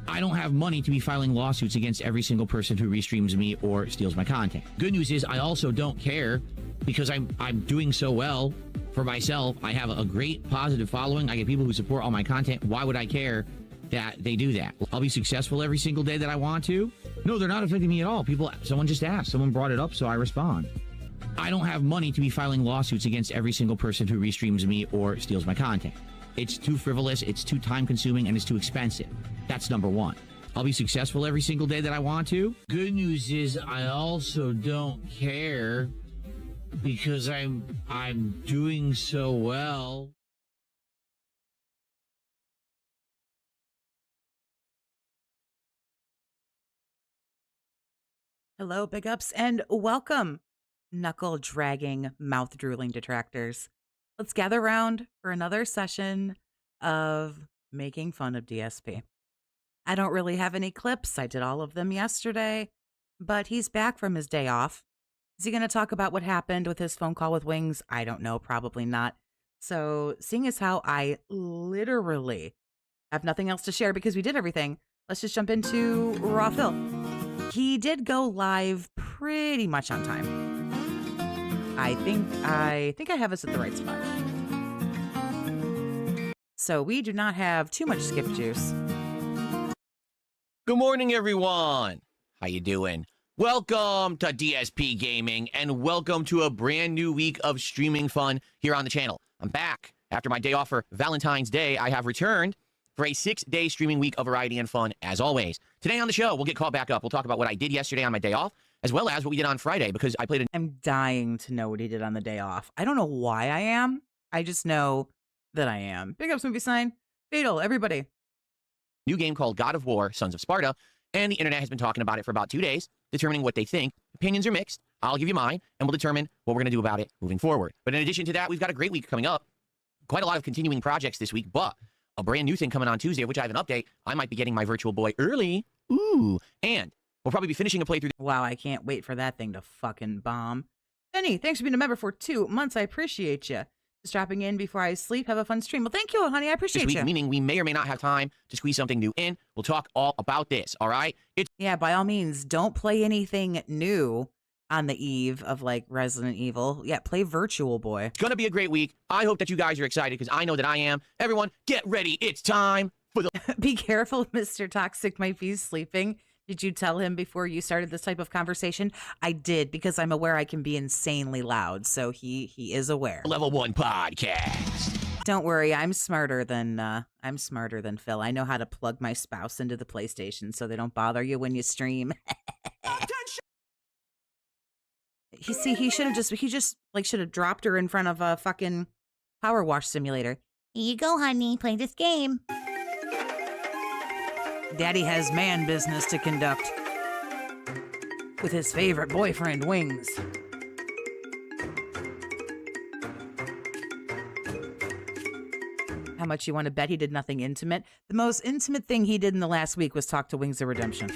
I don't have money to be filing lawsuits against every single person who restreams me or steals my content. Good news is I also don't care because I'm doing so well for myself. I have a great positive following. I get people who support all my content. Why would I care that they do that? I'll be successful every single day that I want to. No, they're not affecting me at all. Someone just asked. Someone brought it up, so I respond. I don't have money to be filing lawsuits against every single person who restreams me or steals my content. It's too frivolous, it's too time-consuming, and it's too expensive. That's number one. I'll be successful every single day that I want to. Good news is I also don't care because I'm doing so well. Hello, big ups, and welcome, knuckle-dragging, mouth-drooling detractors. Let's gather around for another session of making fun of DSP. I don't really have any clips. I did all of them yesterday, but he's back from his day off. Is he going to talk about what happened with his phone call with Wings? I don't know, probably not. So, seeing as how I literally have nothing else to share because we did everything, let's just jump into Raw Phil. He did go live pretty much on time. I think I have us at the right spot. So we do not have too much skip juice. Good morning, everyone. How you doing? Welcome to DSP Gaming, and welcome to a brand new week of streaming fun here on the channel. I'm back. After my day off for Valentine's Day, I have returned for a 6-day streaming week of variety and fun, as always. Today on the show, we'll get caught back up. We'll talk about what I did yesterday on my day off, as well as what we did on Friday, because I played I'm dying to know what he did on the day off. I don't know why I am. I just know that I am. Big ups, movie sign. Fatal, everybody. new game called God of War, Sons of Sparta, and the internet has been talking about it for about 2 days, determining what they think. Opinions are mixed. I'll give you mine, and we'll determine what we're going to do about it moving forward. But in addition to that, we've got a great week coming up. Quite a lot of continuing projects this week, but a brand new thing coming on Tuesday, of which I have an update. I might be getting my virtual boy early. Ooh. And we'll probably be finishing a playthrough. Wow, I can't wait for that thing to fucking bomb. Benny, thanks for being a member for 2 months. I appreciate you. Just dropping in before I sleep. Have a fun stream. Well, thank you, honey. I appreciate you. Meaning we may or may not have time to squeeze something new in. We'll talk all about this, all right? Yeah, by all means, don't play anything new on the eve of, like, Resident Evil. Yeah, play Virtual Boy. It's going to be a great week. I hope that you guys are excited, because I know that I am. Everyone, get ready. It's time for the... Be careful, Mr. Toxic might be sleeping. Did you tell him before you started this type of conversation? I did, because I'm aware I can be insanely loud, so he is aware. Level 1 podcast. Don't worry, I'm smarter than Phil. I know how to plug my spouse into the PlayStation so they don't bother you when you stream. He should have dropped her in front of a fucking power wash simulator. Here you go, honey, play this game. Daddy has man business to conduct with his favorite boyfriend, Wings. How much you want to bet he did nothing intimate? The most intimate thing he did in the last week was talk to Wings of Redemption.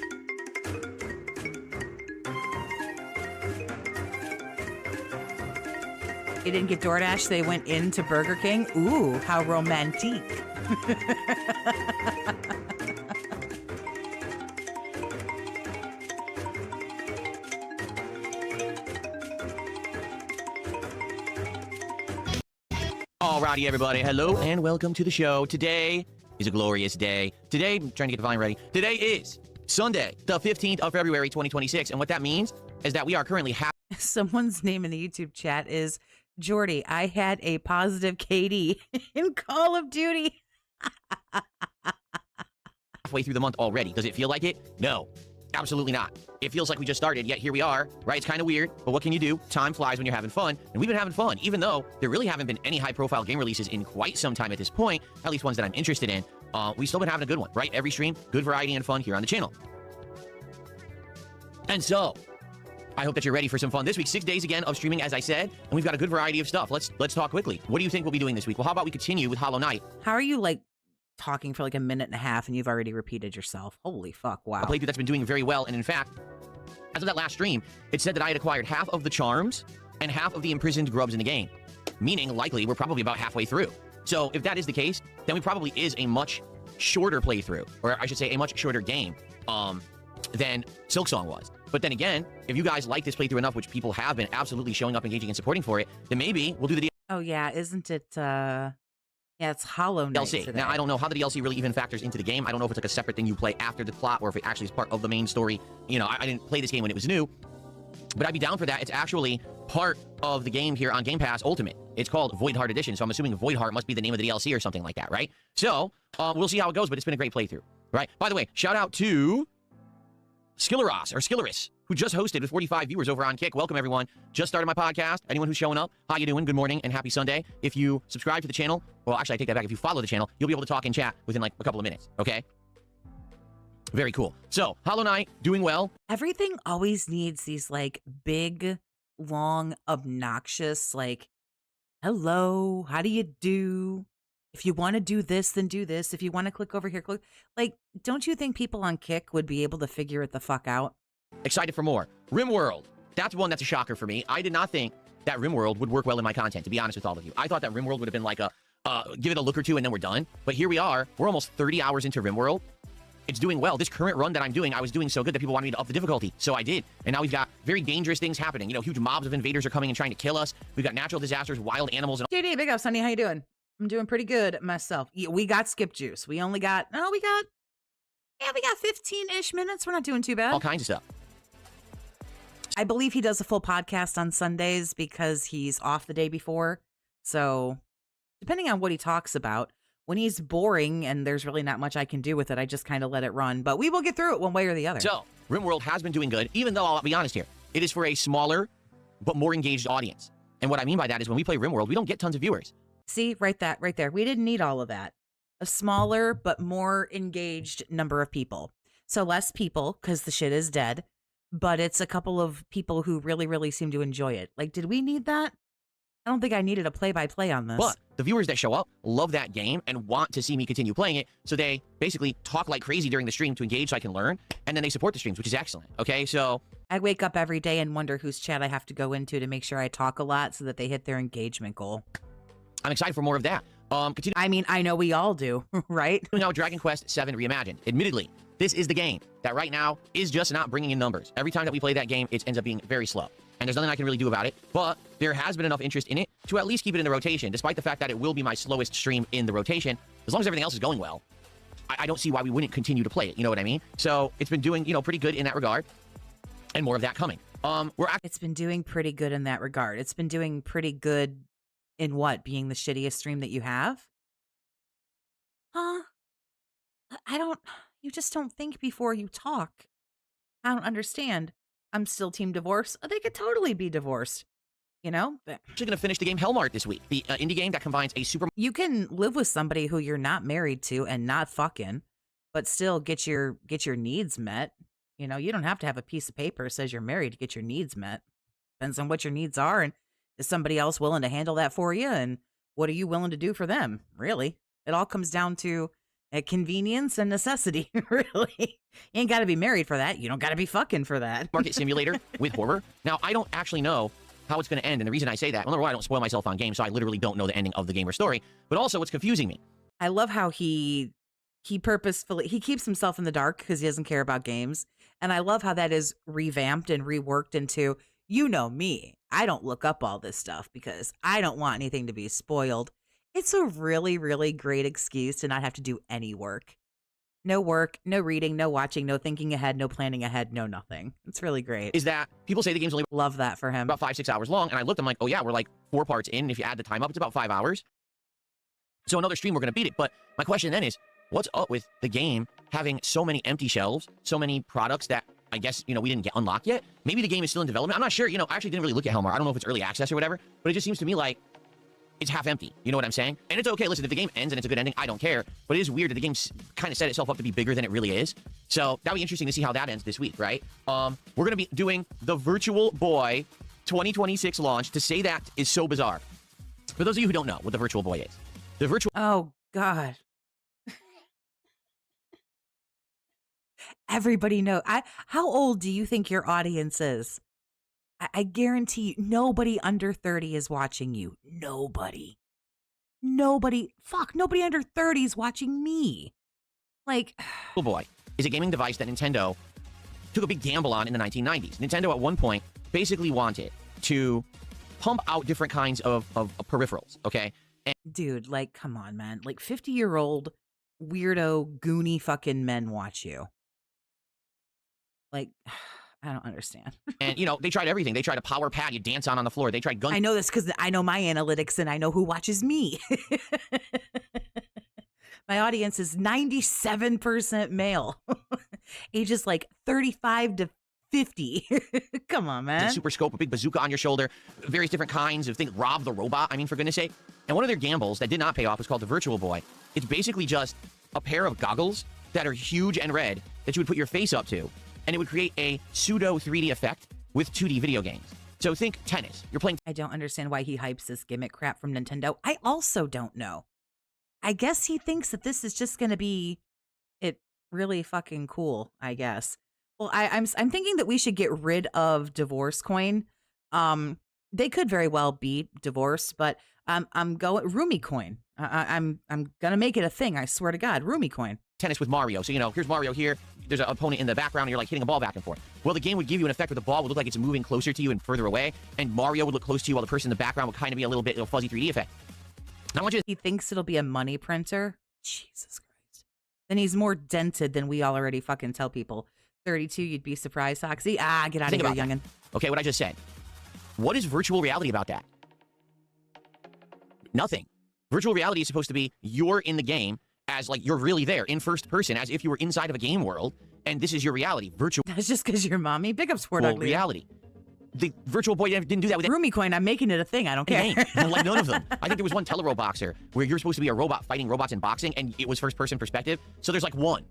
They didn't get DoorDash, they went into Burger King. Ooh, how romantic. Alrighty, everybody. Hello and welcome to the show. Today is a glorious day. Today, I'm trying to get the volume ready. Today is Sunday, the 15th of February, 2026. And what that means is that we are currently Someone's name in the YouTube chat is Jordy. I had a positive KD in Call of Duty. halfway through the month already. Does it feel like it? No, absolutely not. It feels like we just started, yet here we are, right? It's kind of weird, but what can you do? Time flies when you're having fun, and we've been having fun, even though there really haven't been any high-profile game releases in quite some time at this point, at least ones that I'm interested in. We've still been having a good one, right? Every stream, good variety and fun here on the channel. And so, I hope that you're ready for some fun this week. 6 days again of streaming, as I said, and we've got a good variety of stuff. Let's talk quickly. What do you think we'll be doing this week? Well, how about we continue with Hollow Knight? How are you, like, talking for like a minute and a half and you've already repeated yourself? Holy fuck, wow. A playthrough that's been doing very well, and in fact, as of that last stream, it said that I had acquired half of the charms and half of the imprisoned grubs in the game, meaning likely we're probably about halfway through. So if that is the case, then we probably is a much shorter playthrough, or I should say a much shorter game than Silksong was. But then again, if you guys like this playthrough enough, which people have been absolutely showing up, engaging, and supporting for it, then maybe we'll do the Oh yeah, isn't it? Yeah, it's Hollow Knight DLC. today. Now, I don't know how the DLC really even factors into the game. I don't know if it's like a separate thing you play after the plot or if it actually is part of the main story. You know, I didn't play this game when it was new, but I'd be down for that. It's actually part of the game here on Game Pass Ultimate. It's called Void Heart Edition, so I'm assuming Void Heart must be the name of the DLC or something like that, right? So, we'll see how it goes, but it's been a great playthrough, right? By the way, shout out to Skilleris, who just hosted with 45 viewers over on Kick. Welcome, everyone. Just started my podcast. Anyone who's showing up, how you doing? Good morning and happy Sunday. If you subscribe to the channel, well, actually, I take that back. If you follow the channel, you'll be able to talk and chat within like a couple of minutes, okay? Very cool. So, Hollow Knight, doing well. Everything always needs these like big, long, obnoxious, like, hello, how do you do? If you want to do this, then do this. If you want to click over here, click. Like, don't you think people on Kick would be able to figure it the fuck out? Excited for more. Rimworld. That's one that's a shocker for me. I did not think that Rimworld would work well in my content, to be honest with all of you. I thought that Rimworld would have been like a, give it a look or two and then we're done. But here we are. We're almost 30 hours into Rimworld. It's doing well. This current run that I'm doing, I was doing so good that people wanted me to up the difficulty. So I did. And now we've got very dangerous things happening. You know, huge mobs of invaders are coming and trying to kill us. We've got natural disasters, wild animals. And JD, big up, Sonny. How you doing? I'm doing pretty good myself. Yeah, we got skip juice. We only got, we got 15-ish minutes. We're not doing too bad. all kinds of stuff. I believe he does a full podcast on Sundays because he's off the day before. So depending on what he talks about, when he's boring and there's really not much I can do with it, I just kind of let it run. But we will get through it one way or the other. So, Rimworld has been doing good, even though I'll be honest here, it is for a smaller but more engaged audience. And what I mean by that is when we play Rimworld, we don't get tons of viewers. See, right there. We didn't need all of that. A smaller but more engaged number of people. So less people because the shit is dead. But it's a couple of people who really, really seem to enjoy it. Like, did we need that? I don't think I needed a play-by-play on this. But the viewers that show up love that game and want to see me continue playing it. So they basically talk like crazy during the stream to engage so I can learn. And then they support the streams, which is excellent. Okay, so I wake up every day and wonder whose chat I have to go into to make sure I talk a lot so that they hit their engagement goal. I'm excited for more of that. Continue. I mean, I know we all do, right? Now, Dragon Quest VII Reimagined. Admittedly, this is the game that right now is just not bringing in numbers. Every time that we play that game, it ends up being very slow. And there's nothing I can really do about it. But there has been enough interest in it to at least keep it in the rotation, despite the fact that it will be my slowest stream in the rotation. As long as everything else is going well, I don't see why we wouldn't continue to play it. You know what I mean? So it's been doing, pretty good in that regard. And more of that coming. It's been doing pretty good in that regard. It's been doing pretty good in what? Being the shittiest stream that you have? Huh? You just don't think before you talk. I don't understand. I'm still team divorce. They could totally be divorced. You know? actually going to finish the game Hell Mart this week. The indie game that combines a super... You can live with somebody who you're not married to and not fucking, but still get your needs met. You know, you don't have to have a piece of paper that says you're married to get your needs met. Depends on what your needs are, and is somebody else willing to handle that for you, and what are you willing to do for them, really? It all comes down to convenience and necessity, really. You ain't got to be married for that. You don't got to be fucking for that. market simulator with horror. Now, I don't actually know how it's going to end, and the reason I say that, well, number one, I don't spoil myself on games, so I literally don't know the ending of the game or story, but also it's confusing me. I love how he purposefully, he keeps himself in the dark because he doesn't care about games, and I love how that is revamped and reworked into, you know me, I don't look up all this stuff because I don't want anything to be spoiled. It's a really, really great excuse to not have to do any work. No work, no reading, no watching, no thinking ahead, no planning ahead, no nothing. It's really great. Is that people say the game's only Love that for him. about 5-6 hours long, and I looked, I'm like, oh yeah, we're like 4 parts in. If you add the time up, it's about 5 hours. So another stream, we're going to beat it. But my question then is, what's up with the game having so many empty shelves, so many products that I guess, we didn't get unlocked yet? Maybe the game is still in development. I'm not sure. I actually didn't really look at Hell Mart. I don't know if it's early access or whatever, but it just seems to me like it's half empty. You know what I'm saying? And it's okay. Listen, if the game ends and it's a good ending, I don't care. But it is weird that the game kind of set itself up to be bigger than it really is. So that'll be interesting to see how that ends this week, right? We're going to be doing the Virtual Boy 2026 launch. To say that is so bizarre. For those of you who don't know what the Virtual Boy is, the Virtual... Oh, God. Everybody knows. How old do you think your audience is? I guarantee you, nobody under 30 is watching you. Nobody. Nobody under 30 is watching me. Like, Virtual Boy is a gaming device that Nintendo took a big gamble on in the 1990s. Nintendo at one point basically wanted to pump out different kinds of peripherals, okay? dude, like, come on, man. Like, 50-year-old weirdo, goony fucking men watch you. Like, I don't understand. And, you know, they tried everything. They tried a power pad you dance on the floor. They tried gun. I know this because I know my analytics and I know who watches me. My audience is 97% male, ages like 35 to 50. Come on, man. Super scope, a big bazooka on your shoulder, various different kinds of things. Rob the robot, I mean, for goodness sake. And one of their gambles that did not pay off was called the Virtual Boy. It's basically just a pair of goggles that are huge and red that you would put your face up to, and it would create a pseudo 3D effect with 2D video games. So think tennis. You're playing. I don't understand why he hypes this gimmick crap from Nintendo. I also don't know. I guess he thinks that this is just going to be it really fucking cool, I guess. Well, I'm thinking that we should get rid of divorce coin. They could very well be divorce, but I'm going roomie coin. I'm gonna make it a thing. I swear to God, roomie coin. Tennis with Mario. So, you know, here's Mario here. There's an opponent in the background, and you're like hitting a ball back and forth. Well, the game would give you an effect where the ball would look like it's moving closer to you and further away, and Mario would look close to you while the person in the background would kind of be a little bit of a fuzzy 3D effect. I want you to He thinks it'll be a money printer. Jesus Christ. Then he's more dented than we already fucking tell people. 32, you'd be surprised, Toxie. Get out of here, youngin'. Okay, what I just said. What is virtual reality about that? Nothing. Virtual reality is supposed to be you're in the game as like you're really there in first person, as if you were inside of a game world, and this is your reality. Virtual That's just because you're mommy. Big up Sport Ugly. reality. The Virtual Boy didn't do that with roomie coin. I'm making it a thing. I don't care. Like none of them. I think there was one Telero boxer where you're supposed to be a robot fighting robots in boxing, and it was first person perspective. So there's like one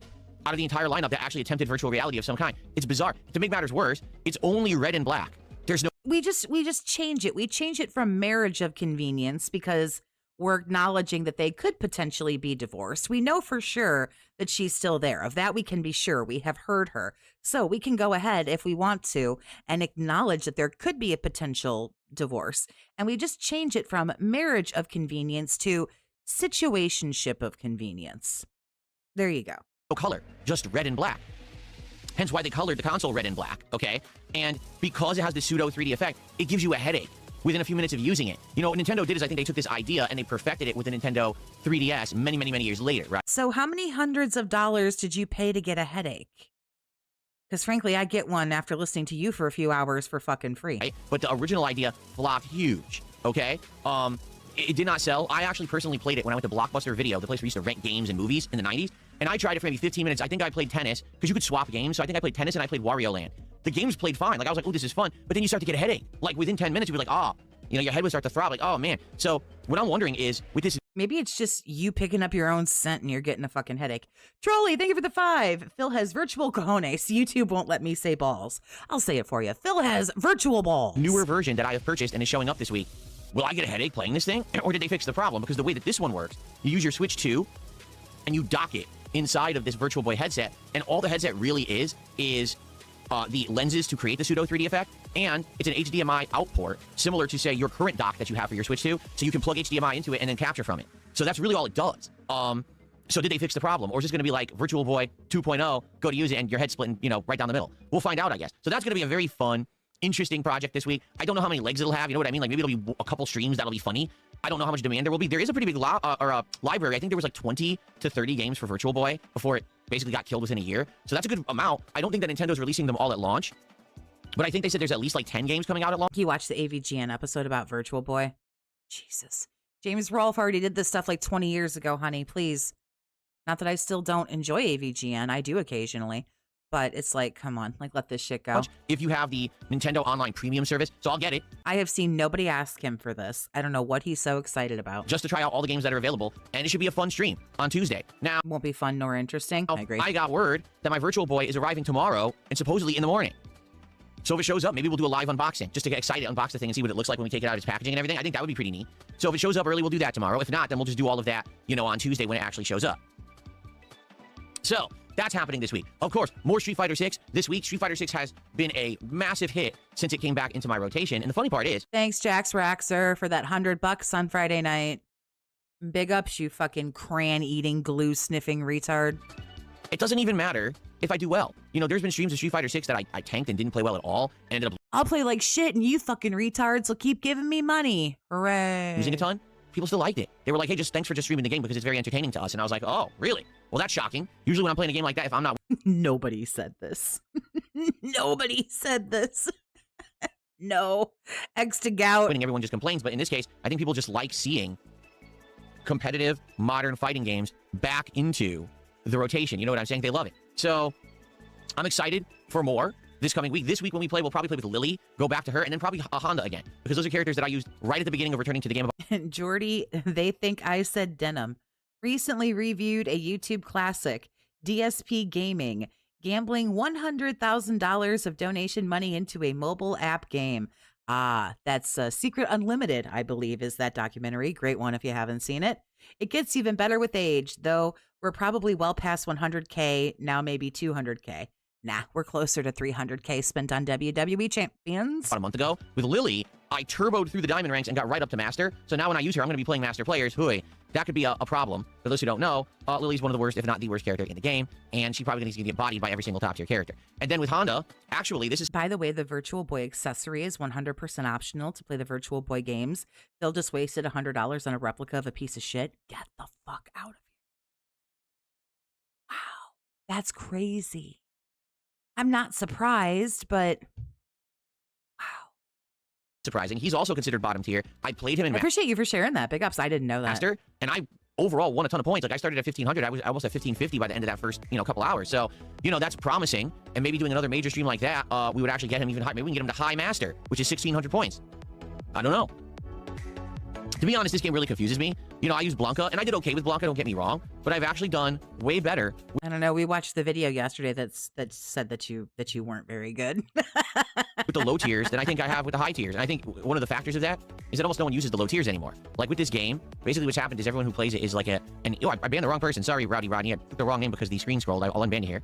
out of the entire lineup that actually attempted virtual reality of some kind. It's bizarre. To make matters worse, it's only red and black. There's no. We just change it. We change it from marriage of convenience because we're acknowledging that they could potentially be divorced. We know for sure that she's still there. Of that, we can be sure. We have heard her. So we can go ahead if we want to and acknowledge that there could be a potential divorce. And we just change it from marriage of convenience to situationship of convenience. There you go. No color, just red and black. Hence why they colored the console red and black, okay? And because it has this pseudo 3D effect, it gives you a headache within a few minutes of using it. You know, what Nintendo did is I think they took this idea and they perfected it with the Nintendo 3DS many, many, many years later, right? So how many hundreds of dollars did you pay to get a headache? Because frankly, I get one after listening to you for a few hours for fucking free. Right? But the original idea flopped huge, okay? It did not sell. I actually personally played it when I went to Blockbuster Video, the place where we used to rent games and movies in the 90s. And I tried it for maybe 15 minutes. I think I played tennis, because you could swap games. So I think I played tennis and I played Wario Land. The games played fine. Like, I was like, oh, this is fun. But then you start to get a headache. Like, within 10 minutes, you'd be like, oh, you know, your head would start to throb. Like, oh, man. So what I'm wondering is, with this... Maybe it's just you picking up your own scent and you're getting a fucking headache. Trolley, thank you for the 5. Phil has virtual cojones. YouTube won't let me say balls. I'll say it for you. Phil has virtual balls. Newer version that I have purchased and is showing up this week. Will I get a headache playing this thing? Or did they fix the problem? Because the way that this one works, you use your Switch 2 and you dock it inside of this Virtual Boy headset. And all the headset really is the lenses to create the pseudo 3D effect. And it's an HDMI out port, similar to, say, your current dock that you have for your Switch 2. So you can plug HDMI into it and then capture from it. So that's really all it does. So did they fix the problem? Or is this going to be like Virtual Boy 2.0, go to use it and your head's splitting, you know, right down the middle? We'll find out, I guess. So that's going to be a very fun, interesting project this week. I don't know how many legs it'll have. You know what I mean? Like, maybe it'll be a couple streams that'll be funny. I don't know how much demand there will be. There is a pretty big library. I think there was like 20 to 30 games for Virtual Boy before it basically got killed within a year. So that's a good amount. I don't think that Nintendo's releasing them all at launch, but I think they said there's at least like 10 games coming out at launch. You watched the AVGN episode about Virtual Boy? Jesus. James Rolfe already did this stuff like 20 years ago, honey. Please. Not that I still don't enjoy AVGN. I do occasionally. But it's like, come on, like, let this shit go. If you have the Nintendo Online Premium service, so I'll get it. I have seen nobody ask him for this. I don't know what he's so excited about. Just to try out all the games that are available, and it should be a fun stream on Tuesday. Now, won't be fun nor interesting. I agree. I got word that my Virtual Boy is arriving tomorrow, and supposedly in the morning. So if it shows up, maybe we'll do a live unboxing, just to get excited, unbox the thing and see what it looks like when we take it out of its packaging and everything. I think that would be pretty neat. So if it shows up early, we'll do that tomorrow. If not, then we'll just do all of that, you know, on Tuesday when it actually shows up. So that's happening this week. Of course, more Street Fighter 6. This week, Street Fighter 6 has been a massive hit since it came back into my rotation. And the funny part is... Thanks, Jax Raxer, for that $100 on Friday night. Big ups, you fucking crayon-eating, glue-sniffing retard. it doesn't even matter if I do well. You know, there's been streams of Street Fighter 6 that I tanked and didn't play well at all and ended up I'll play like shit and you fucking retards will keep giving me money. Hooray. losing a ton. People still liked it. They were like, hey, thanks for just streaming the game because it's very entertaining to us. And I was like, oh, really? Well, that's shocking. Usually when I'm playing a game like that, if I'm not Nobody said this. Nobody said this. No. X to gout. winning, everyone just complains. But in this case, I think people just like seeing competitive, modern fighting games back into the rotation. You know what I'm saying? They love it. So I'm excited for more this coming week. This week when we play, we'll probably play with Lily, go back to her, and then probably a Honda again. Because those are characters that I used right at the beginning of returning to the game. And Jordy, they think I said denim. Recently reviewed a YouTube classic, DSP Gaming, gambling $100,000 of donation money into a mobile app game. Ah, that's Secret Unlimited, I believe, is that documentary. Great one if you haven't seen it. It gets even better with age, though we're probably well past 100K, now maybe 200K. Nah, we're closer to 300K spent on WWE champions. About a month ago. With Lily, I turboed through the diamond ranks and got right up to master. So now when I use her, I'm going to be playing master players. Hooey. That could be a problem. For those who don't know, Lily's one of the worst, if not the worst character in the game. And she probably needs to get bodied by every single top tier character. And then with Honda, actually, this is... By the way, the Virtual Boy accessory is 100% optional to play the Virtual Boy games. They'll just wasted $100 on a replica of a piece of shit. Get the fuck out of here. Wow. That's crazy. I'm not surprised, but wow. surprising. He's also considered bottom tier. I played him in I appreciate you for sharing that. Big ups. I didn't know that. master, and I overall won a ton of points. Like I started at 1500. I was almost at 1550 by the end of that first, couple hours. So, that's promising. And maybe doing another major stream like that, we would actually get him even high. Maybe we can get him to high master, which is 1600 points. I don't know. To be honest, this game really confuses me. I use Blanca, and I did okay with Blanca, don't get me wrong, but I've actually done way better. I don't know. We watched the video yesterday that said that you weren't very good. With the low tiers than I think I have with the high tiers. And I think one of the factors of that is that almost no one uses the low tiers anymore. Like with this game, basically what's happened is everyone who plays it is like I banned the wrong person. Sorry, Rowdy Rodney. I took the wrong name because the screen scrolled. I'll unban you here.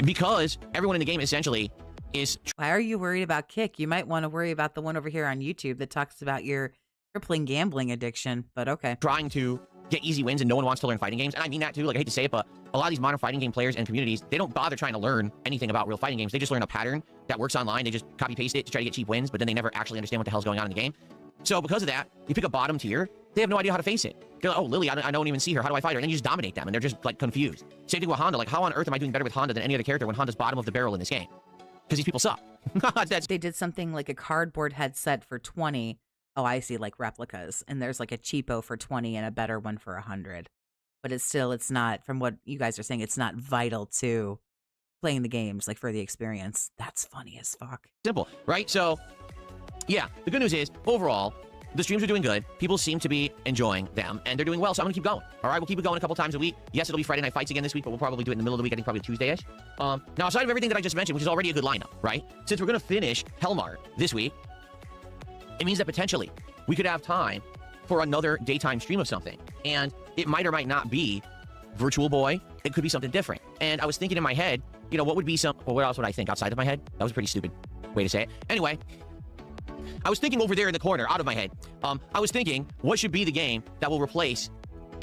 Because everyone in the game essentially is... Why are you worried about Kick? You might want to worry about the one over here on YouTube that talks about your crippling gambling addiction, but okay. Trying to get easy wins and no one wants to learn fighting games. And I mean that too. Like I hate to say it, but a lot of these modern fighting game players and communities, they don't bother trying to learn anything about real fighting games. They just learn a pattern that works online. They just copy paste it to try to get cheap wins, but then they never actually understand what the hell's going on in the game. So because of that, you pick a bottom tier, they have no idea how to face it. They're like, oh, Lily, I don't even see her. How do I fight her? And then you just dominate them and they're just like confused. Same thing with Honda. Like how on earth am I doing better with Honda than any other character when Honda's bottom of the barrel in this game? Because these people suck. They did something like a cardboard headset for 20. Oh, I see, like replicas. And there's like a cheapo for 20 and a better one for 100. But it's not, from what you guys are saying, it's not vital to playing the games, like for the experience. That's funny as fuck. Simple, right? So, yeah, the good news is, overall, the streams are doing good. People seem to be enjoying them, and they're doing well, so I'm going to keep going. All right, we'll keep it going a couple times a week. Yes, it'll be Friday Night Fights again this week, but we'll probably do it in the middle of the week. I think probably Tuesday-ish. Now, aside of everything that I just mentioned, which is already a good lineup, right? Since we're going to finish Hell Mart this week, it means that potentially we could have time for another daytime stream of something. And it might or might not be Virtual Boy. It could be something different. And I was thinking in my head, what would be what else would I think outside of my head? That was a pretty stupid way to say it. Anyway, I was thinking over there in the corner, out of my head. I was thinking, what should be the game that will replace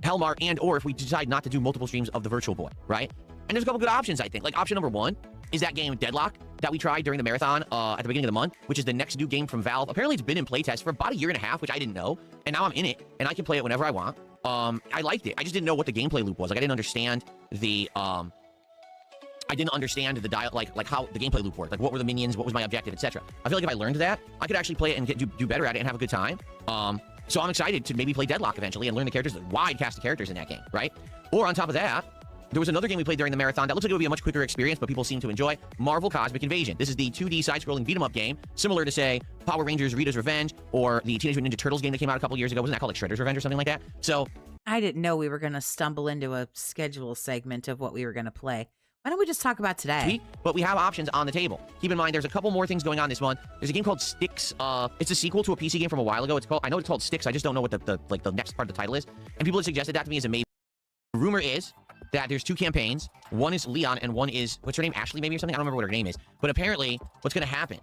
Hell Mart and or if we decide not to do multiple streams of the Virtual Boy, right? And there's a couple good options, I think. Like option number one is that game Deadlock that we tried during the marathon at the beginning of the month, which is the next new game from Valve. Apparently it's been in playtest for about a year and a half, which I didn't know. And now I'm in it and I can play it whenever I want. I liked it. I just didn't know what the gameplay loop was. Like I didn't understand the dial, like how the gameplay loop worked. Like what were the minions, what was my objective, etc. I feel like if I learned that, I could actually play it and do better at it and have a good time. So I'm excited to maybe play Deadlock eventually and learn the characters, the wide cast of characters in that game, right? Or on top of that, there was another game we played during the marathon that looks like it would be a much quicker experience, but people seem to enjoy. Marvel Cosmic Invasion. This is the 2D side-scrolling beat-em-up game, similar to, say, Power Rangers Rita's Revenge, or the Teenage Mutant Ninja Turtles game that came out a couple years ago. Wasn't that called like Shredder's Revenge or something like that? So I didn't know we were going to stumble into a schedule segment of what we were going to play. Why don't we just talk about today? But we have options on the table. Keep in mind, there's a couple more things going on this month. There's a game called Styx. It's a sequel to a PC game from a while ago. I know it's called Styx. I just don't know what the next part of the title is. And people have suggested that to me as a maybe. The rumor is that there's two campaigns. One is Leon and one is, what's her name? Ashley maybe or something? I don't remember what her name is. But apparently what's going to happen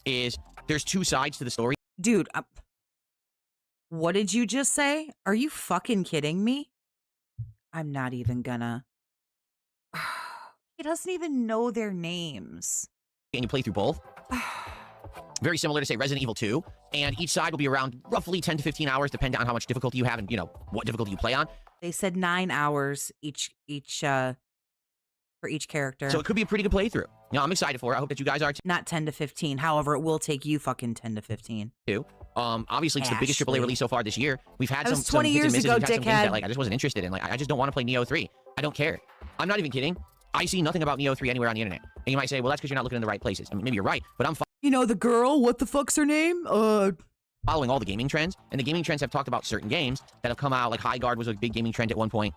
is there's two sides to the story. Dude, what did you just say? Are you fucking kidding me? I'm not even gonna. He doesn't even know their names. And you play through both. Very similar to, say, Resident Evil 2. And each side will be around roughly 10 to 15 hours, depending on how much difficulty you have and, what difficulty you play on. They said 9 hours for each character. So it could be a pretty good playthrough. I'm excited for it. I hope that you guys are too. Not 10 to 15. However, it will take you fucking 10 to 15. Obviously, it's the biggest AAA release so far this year. We've had That some was 20 hits and years misses. ago, We've had some games dickhead. that, I just wasn't interested in. I just don't want to play Neo 3. I don't care. I'm not even kidding. I see nothing about Neo 3 anywhere on the internet. And you might say, well, that's because you're not looking in the right places. I mean, maybe you're right, but I'm The girl, what the fuck's her name? following all the gaming trends, and the gaming trends have talked about certain games that have come out. Like High Guard was a big gaming trend at one point.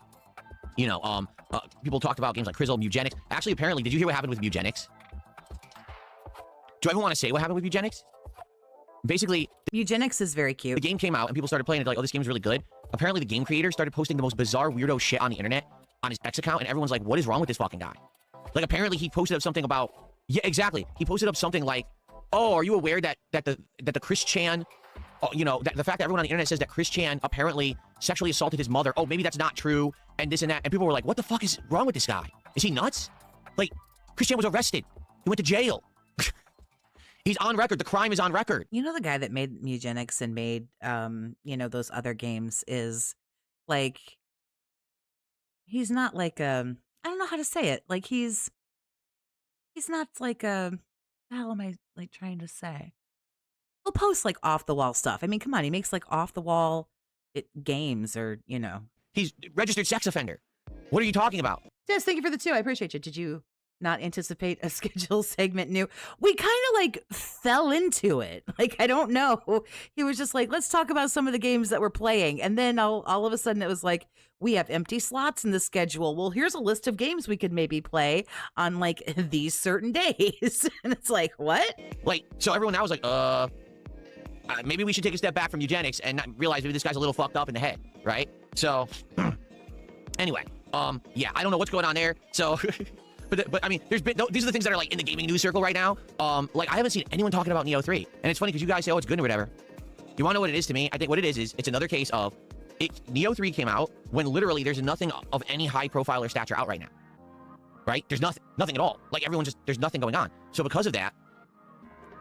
People talked about games like Crizzle, Mugenics. Actually, apparently, did you hear what happened with Mugenics? Do I even want to say what happened with Mugenics? Basically, Eugenics is very the cute. game came out and people started playing it like, oh, this game's really good. Apparently, the game creator started posting the most bizarre weirdo shit on the internet on his X account, and everyone's like, what is wrong with this fucking guy? Like, apparently, he posted up something about, yeah, exactly. He posted up something like, oh, are you aware that the Chris Chan, that the fact that everyone on the internet says that Chris Chan apparently sexually assaulted his mother, oh, maybe that's not true, and this and that, and people were like, what the fuck is wrong with this guy? Is he nuts? Like, Chris Chan was arrested. He went to jail. He's on record. The crime is on record. The guy that made Eugenics and made, those other games is like, he's not like I don't know how to say it. Like he's not like what the hell am I like trying to say? He'll post like off the wall stuff. I mean, come on, he makes like off the wall games or He's registered sex offender. What are you talking about? Yes, thank you for the 2. I appreciate you. Did you not anticipate a schedule segment new? We kind of like fell into it. Like, I don't know. He was just like, let's talk about some of the games that we're playing. And then all of a sudden it was like, we have empty slots in the schedule. Well, here's a list of games we could maybe play on like these certain days. And it's like, what? Like, so everyone now is like, maybe we should take a step back from Eugenics and not realize maybe this guy's a little fucked up in the head, right? So, anyway, yeah, I don't know what's going on there. So, but I mean, these are the things that are like in the gaming news circle right now. Like I haven't seen anyone talking about Neo 3, and it's funny because you guys say, oh, it's good or whatever. You want to know what it is to me? I think what it is it's another case of Neo 3 came out when literally there's nothing of any high profile or stature out right now, right? There's nothing at all. Like there's nothing going on. So because of that,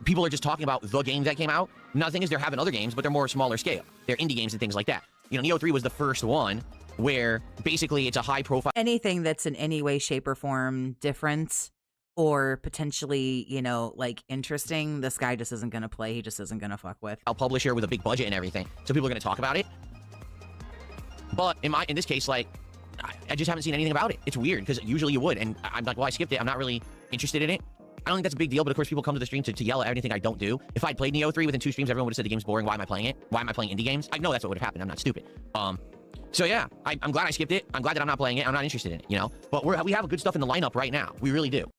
people are just talking about the games that came out. Nothing is they're having other games, but they're more smaller scale. They're indie games and things like that. Neo 3 was the first one where basically it's a high profile. Anything that's in any way, shape, or form different or potentially, like interesting, this guy just isn't going to play. He just isn't going to fuck with. A publisher with a big budget and everything. So people are going to talk about it. But in this case, like, I just haven't seen anything about it. It's weird because usually you would. And I'm like, well, I skipped it. I'm not really interested in it. I don't think that's a big deal, but of course people come to the stream to yell at anything I don't do. If I'd played Neo 3 within 2 streams, everyone would have said the game's boring. Why am I playing it? Why am I playing indie games? I know that's what would have happened. I'm not stupid. So yeah, I'm glad I skipped it. I'm glad that I'm not playing it. I'm not interested in it, But we have good stuff in the lineup right now. We really do.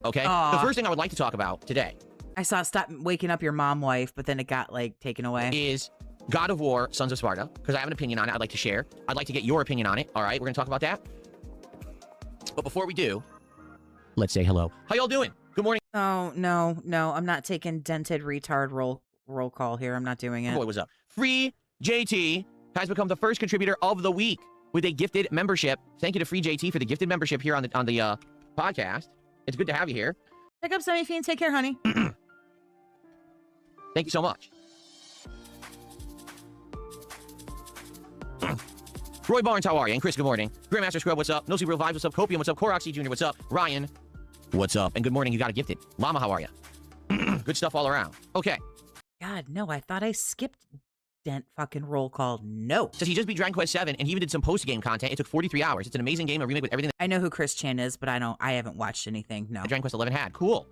Okay? The first thing I would like to talk about today. I saw Stop Waking Up Your MomWife, but then it got like taken away. Is God of War, Sons of Sparta, because I have an opinion on it I'd like to share. I'd like to get your opinion on it. All right, we're going to talk about that. But before we do, let's say hello. How y'all doing? Good morning. Oh, no. I'm not taking dented retard roll call here. I'm not doing it. Boy, what's up? Free JT has become the first contributor of the week with a gifted membership. Thank you to Free JT for the gifted membership here on the podcast. It's good to have you here. Pick up Semi Fiend. Take care, honey. Thank you so much. Roy Barnes, how are you? And Chris, good morning. Grandmaster Scrub, what's up? No Super Real Vibes, what's up? Copium, what's up? Coroxy Jr., what's up? Ryan, what's up? And good morning, you got a gifted. Llama, how are you? Good stuff all around. Okay. God, no, I thought I skipped dent fucking roll call. No. Says he just beat Dragon Quest 7 and he even did some post-game content. It took 43 hours. It's an amazing game, a remake with everything I know who Chris Chan is, but I haven't watched anything. No. Dragon Quest 11 had. Cool.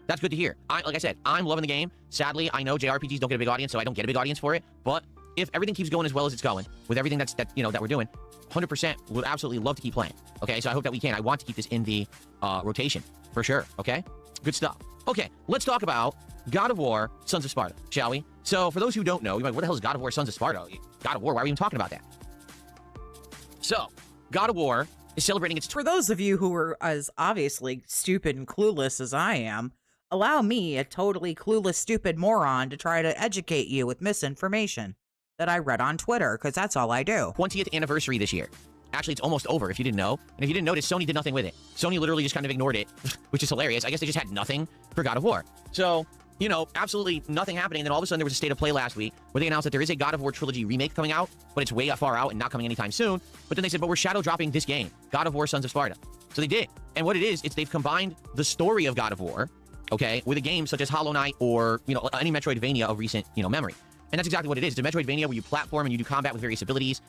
That's good to hear. Like I said, I'm loving the game. Sadly, I know JRPGs don't get a big audience, so I don't get a big audience for it. But if everything keeps going as well as it's going, with everything that we're doing, 100% would absolutely love to keep playing. Okay, so I hope that we can. I want to keep this in the rotation for sure. Okay, good stuff. Okay, let's talk about God of War, Sons of Sparta, shall we? So for those who don't know, you're like, what the hell is God of War, Sons of Sparta? God of War, why are we even talking about that? So, God of War is celebrating its... For those of you who are as obviously stupid and clueless as I am, allow me, a totally clueless, stupid moron, to try to educate you with misinformation that I read on Twitter, because that's all I do. 20th anniversary this year. Actually, it's almost over if you didn't know. And if you didn't notice, Sony did nothing with it. Sony literally just kind of ignored it, which is hilarious. I guess they just had nothing for God of War. So, you know, absolutely nothing happening. And then all of a sudden there was a state of play last week where they announced that there is a God of War trilogy remake coming out, but it's way far out and not coming anytime soon. But then they said, but we're shadow dropping this game, God of War Sons of Sparta. So they did. And what it is, it's they've combined the story of God of War, okay, with a game such as Hollow Knight or, you know, any Metroidvania of recent, you know, memory. And that's exactly what it is. It's a Metroidvania where you platform and you do combat with various abilities.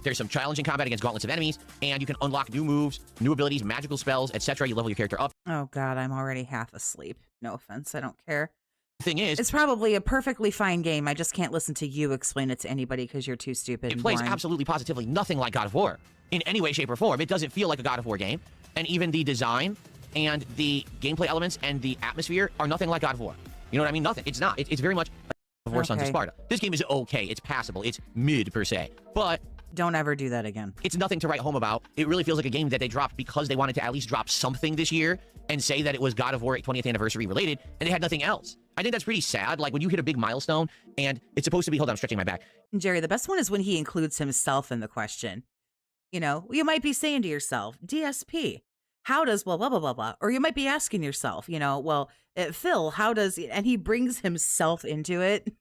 There's some challenging combat against gauntlets of enemies, and you can unlock new moves, new abilities, magical spells, etc. You level your character up. Oh God, I'm already half asleep. No offense, I don't care. The thing is, it's probably a perfectly fine game. I just can't listen to you explain it to anybody because you're too stupid. It and plays boring. absolutely positively nothing like God of War in any way, shape, or form. It doesn't feel like a God of War game, and even the design and the gameplay elements and the atmosphere are nothing like God of War. You know what I mean? Nothing. It's not. It's very much God of War Sons of Sparta. This game is okay. It's passable. It's mid per se, but don't ever do that again. It's nothing to write home about. It really feels like a game that they dropped because they wanted to at least drop something this year and say that it was God of War 20th anniversary related, and they had nothing else. I think that's pretty sad. Like when you hit a big milestone and it's supposed to be, hold on, I'm stretching my back. Jerry, the best one is when he includes himself in the question. You know, you might be saying to yourself, DSP, how does blah, blah, blah, blah, blah. Or you might be asking yourself, you know, well, Phil, how does, and he brings himself into it.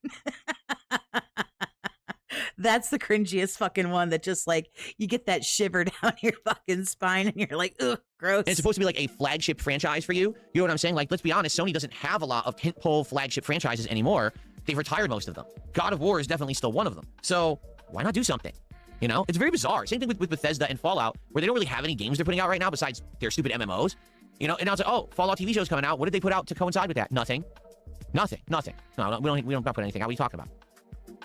That's the cringiest fucking one that just like, you get that shiver down your fucking spine and you're like, ugh, gross. And it's supposed to be like a flagship franchise for you. You know what I'm saying? Like, let's be honest, Sony doesn't have a lot of tentpole flagship franchises anymore. They've retired most of them. God of War is definitely still one of them. So why not do something? You know, it's very bizarre. Same thing with Bethesda and Fallout, where they don't really have any games they're putting out right now besides their stupid MMOs. You know, and now it's like, oh, Fallout TV show's coming out. What did they put out to coincide with that? Nothing. Nothing. No, we don't put anything out. What are you talking about?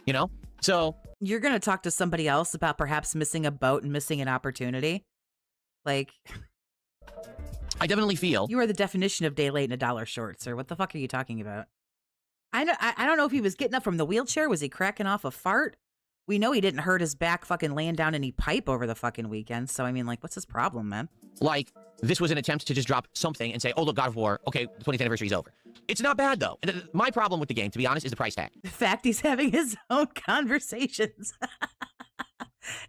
You know? So you're going to talk to somebody else about perhaps missing a boat and missing an opportunity? Like, I definitely feel you are the definition of day late and a dollar short, sir. What the fuck are you talking about? I don't know if he was getting up from the wheelchair. Was he cracking off a fart? We know he didn't hurt his back fucking laying down any pipe over the fucking weekend. So, I mean, like, what's his problem, man? Like, this was an attempt to just drop something and say, oh, look, God of War, okay, the 20th anniversary is over. It's not bad, though. My problem with the game, to be honest, is the price tag. The fact he's having his own conversations.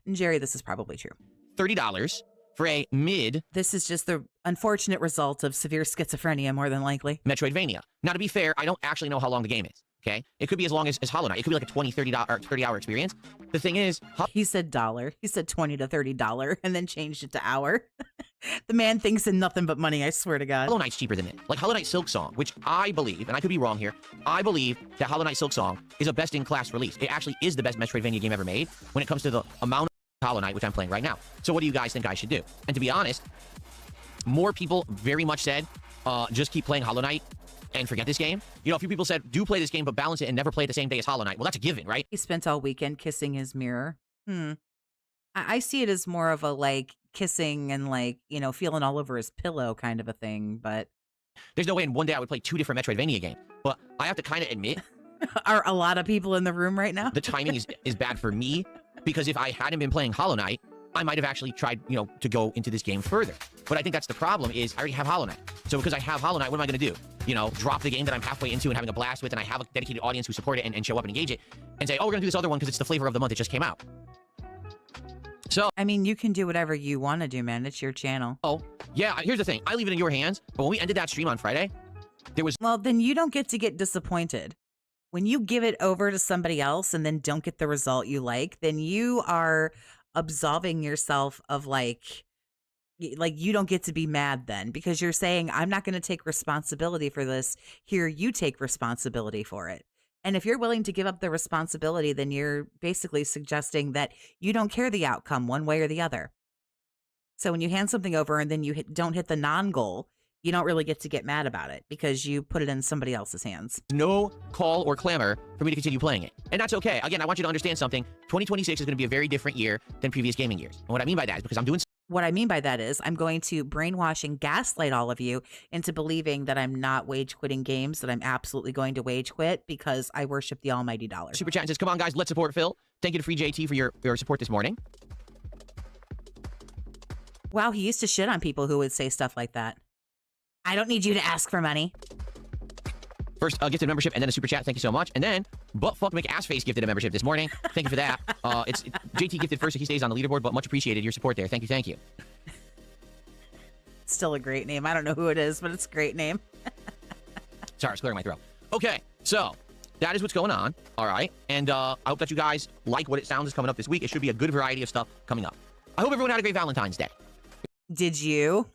Jerry, this is probably true. $30 for a mid... This is just the unfortunate result of severe schizophrenia, more than likely. Metroidvania. Now, to be fair, I don't actually know how long the game is. Okay, it could be as long as Hollow Knight. It could be like a $20, $30 or 30-hour experience. The thing is, he said dollar. He said $20 to $30, and then changed it to hour. The man thinks in nothing but money. I swear to God. Hollow Knight's cheaper than it. Like Hollow Knight Silk Song, which I believe, and I could be wrong here, I believe that Hollow Knight Silk Song is a best-in-class release. It actually is the best Metroidvania game ever made when it comes to the amount of Hollow Knight, which I'm playing right now. So what do you guys think I should do? And to be honest, more people very much said, just keep playing Hollow Knight and forget this game. You know, a few people said, do play this game, but balance it and never play it the same day as Hollow Knight. Well, that's a given, right? He spent all weekend kissing his mirror. I see it as more of a, like, kissing and, like, you know, feeling all over his pillow kind of a thing, but... There's no way in one day I would play 2 different Metroidvania games. But I have to kind of admit... Are a lot of people in the room right now? The timing is bad for me, because if I hadn't been playing Hollow Knight, I might have actually tried, you know, to go into this game further. But I think that's the problem is I already have Hollow Knight. So because I have Hollow Knight, what am I going to do? You know, drop the game that I'm halfway into and having a blast with, and I have a dedicated audience who support it and show up and engage it, and say, oh, we're going to do this other one because it's the flavor of the month. It just came out. So, I mean, you can do whatever you want to do, man. It's your channel. Oh, yeah, here's the thing. I leave it in your hands, but when we ended that stream on Friday, there was... Well, then you don't get to get disappointed. When you give it over to somebody else and then don't get the result you like, then you are absolving yourself of like you don't get to be mad then, because you're saying, I'm not going to take responsibility for this. Here, you take responsibility for it. And if you're willing to give up the responsibility, then you're basically suggesting that you don't care the outcome one way or the other. So when you hand something over and then you don't hit the non-goal, you don't really get to get mad about it because you put it in somebody else's hands. No call or clamor for me to continue playing it. And that's okay. Again, I want you to understand something. 2026 is going to be a very different year than previous gaming years. And what I mean by that is because I'm doing... What I mean by that is I'm going to brainwash and gaslight all of you into believing that I'm not wage quitting games, that I'm absolutely going to wage quit because I worship the almighty dollar. Super chat says, come on, guys, let's support Phil. Thank you to Free JT for your support this morning. Wow, he used to shit on people who would say stuff like that. I don't need you to ask for money. First, gifted membership and then a super chat. Thank you so much. And then, Buttfuck McAssface gifted a membership this morning. Thank you for that. JT gifted first, so he stays on the leaderboard, but much appreciated your support there. Thank you, thank you. Still a great name. I don't know who it is, but it's a great name. Sorry, it's clearing my throat. Okay, so that is what's going on. All right, and I hope that you guys like what it sounds is coming up this week. It should be a good variety of stuff coming up. I hope everyone had a great Valentine's Day. Did you?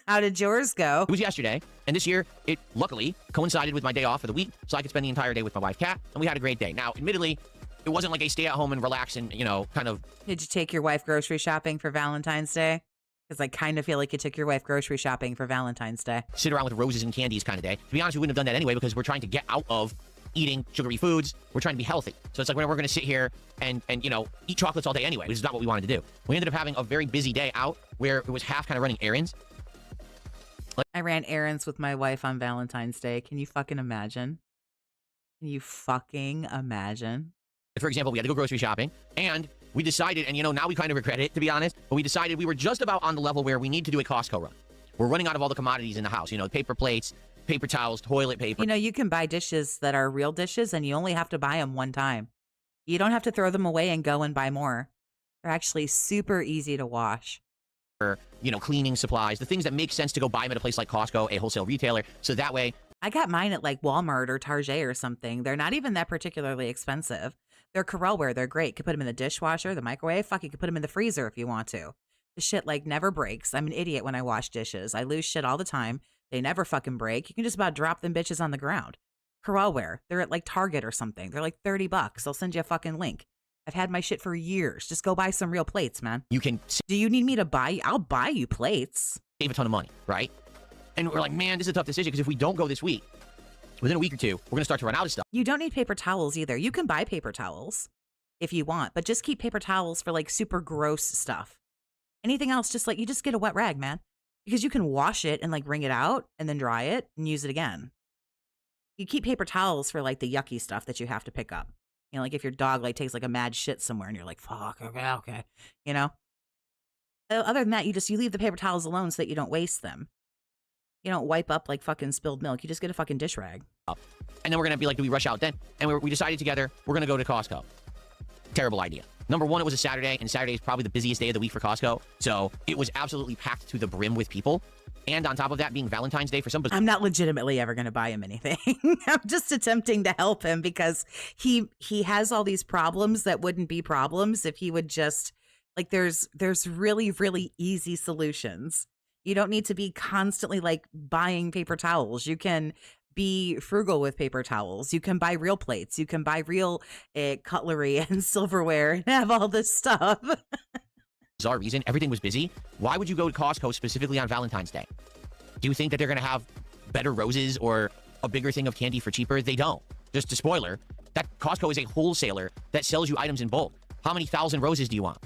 How did yours go? It was yesterday, and this year, it luckily coincided with my day off for the week, so I could spend the entire day with my wife, Kat, and we had a great day. Now, admittedly, it wasn't like a stay at home and relax and, you know, kind of... Did you take your wife grocery shopping for Valentine's Day? Because I kind of feel like you took your wife grocery shopping for Valentine's Day. Sit around with roses and candies kind of day. To be honest, we wouldn't have done that anyway because we're trying to get out of eating sugary foods. We're trying to be healthy. So it's like we're going to sit here and you know, eat chocolates all day anyway, which is not what we wanted to do. We ended up having a very busy day out where it was half kind of running errands. I ran errands with my wife on Valentine's Day. Can you fucking imagine? Can you fucking imagine? For example, we had to go grocery shopping and we decided, and you know, now we kind of regret it, to be honest, but we decided we were just about on the level where we need to do a Costco run. We're running out of all the commodities in the house, you know, paper plates, paper towels, toilet paper. You know, you can buy dishes that are real dishes and you only have to buy them one time. You don't have to throw them away and go and buy more. They're actually super easy to wash. You know, cleaning supplies, the things that make sense to go buy them at a place like Costco, a wholesale retailer, so that way... I got mine at like Walmart or Target or something. They're not even that particularly expensive. They're Corelware. They're great. You could put them in the dishwasher, the microwave. Fuck, you could put them in the freezer if you want to. The shit like never breaks. I'm an idiot when I wash dishes. I lose shit all the time. They never fucking break. You can just about drop them bitches on the ground. Corelware. They're at like Target or something. They're like $30. I'll send you a fucking link. I've had my shit for years. Just go buy some real plates, man. You can... Do you need me to buy? I'll buy you plates. Save a ton of money, right? And we're like, man, this is a tough decision because if we don't go this week, within a week or two, we're going to start to run out of stuff. You don't need paper towels either. You can buy paper towels if you want, but just keep paper towels for like super gross stuff. Anything else, just like you just get a wet rag, man, because you can wash it and like wring it out and then dry it and use it again. You keep paper towels for like the yucky stuff that you have to pick up. You know, like if your dog like takes like a mad shit somewhere and you're like, fuck, okay. You know, other than that, you leave the paper towels alone so that you don't waste them. You don't wipe up like fucking spilled milk. You just get a fucking dish rag. And then we're going to be like, do we rush out then? And we decided together, we're going to go to Costco. Terrible idea. Number one, it was a Saturday, and Saturday is probably the busiest day of the week for Costco. So it was absolutely packed to the brim with people. And on top of that, being Valentine's Day for some... I'm not legitimately ever going to buy him anything. I'm just attempting to help him because he has all these problems that wouldn't be problems if he would just... Like, there's really, really easy solutions. You don't need to be constantly, like, buying paper towels. You can be frugal with paper towels. You can buy real plates. You can buy real cutlery and silverware and have all this stuff. Bizarre reason, everything was busy. Why would you go to Costco specifically on Valentine's Day? Do you think that they're going to have better roses or a bigger thing of candy for cheaper? They don't. Just a spoiler, that Costco is a wholesaler that sells you items in bulk. How many thousand roses do you want?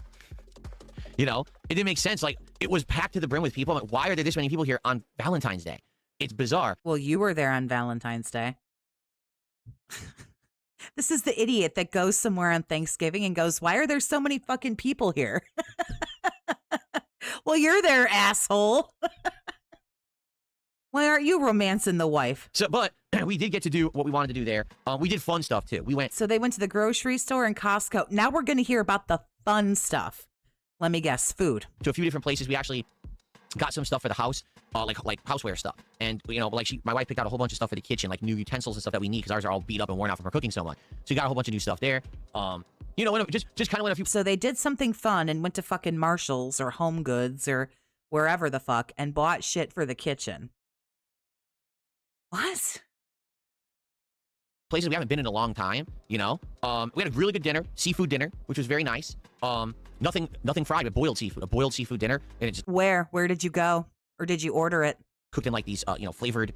You know, it didn't make sense. Like, it was packed to the brim with people. Like, why are there this many people here on Valentine's Day? It's bizarre. Well, you were there on Valentine's Day. This is the idiot that goes somewhere on Thanksgiving and goes, why are there so many fucking people here? Well, you're there, asshole. Why aren't you romancing the wife? So, but we did get to do what we wanted to do there. We did fun stuff, too. So they went to the grocery store and Costco. Now we're going to hear about the fun stuff. Let me guess, food. To a few different places. We actually got some stuff for the house, like houseware stuff. And, you know, like my wife picked out a whole bunch of stuff for the kitchen, like new utensils and stuff that we need because ours are all beat up and worn out from her cooking so much. So we got a whole bunch of new stuff there. You know, just kind of went a few... So they did something fun and went to fucking Marshall's or Home Goods or wherever the fuck and bought shit for the kitchen. What? Places we haven't been in a long time, you know? We had a really good dinner, seafood dinner, which was very nice. Nothing fried, but boiled seafood, a boiled seafood dinner. And it just... Where did you go? Or did you order it? Cooked in like these, you know, flavored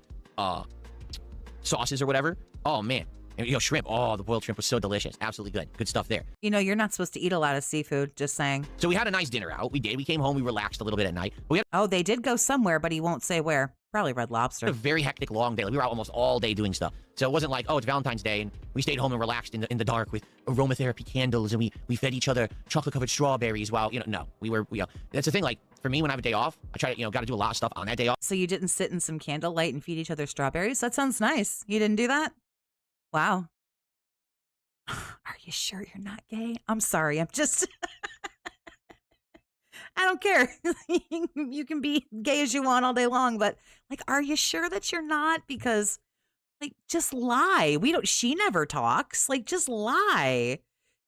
sauces or whatever. Oh, man. And, you know, shrimp. Oh, the boiled shrimp was so delicious. Absolutely good. Good stuff there. You know, you're not supposed to eat a lot of seafood, just saying. So we had a nice dinner out. We did. We came home. We relaxed a little bit at night. Oh, they did go somewhere, but he won't say where. Probably Red Lobster. A very hectic, long day. Like, we were out almost all day doing stuff. So it wasn't like, oh, it's Valentine's Day, and we stayed home and relaxed in the dark with aromatherapy candles, and we fed each other chocolate-covered strawberries while, you know, no. That's the thing, like, For me, when I have a day off, I try to, got to do a lot of stuff on that day off. So you didn't sit in some candlelight and feed each other strawberries? That sounds nice. You didn't do that? Wow. Are you sure you're not gay? I'm sorry. I'm just... I don't care. You can be gay as you want all day long, but like, are you sure that you're not? Because like, just lie. She never talks. Like, just lie.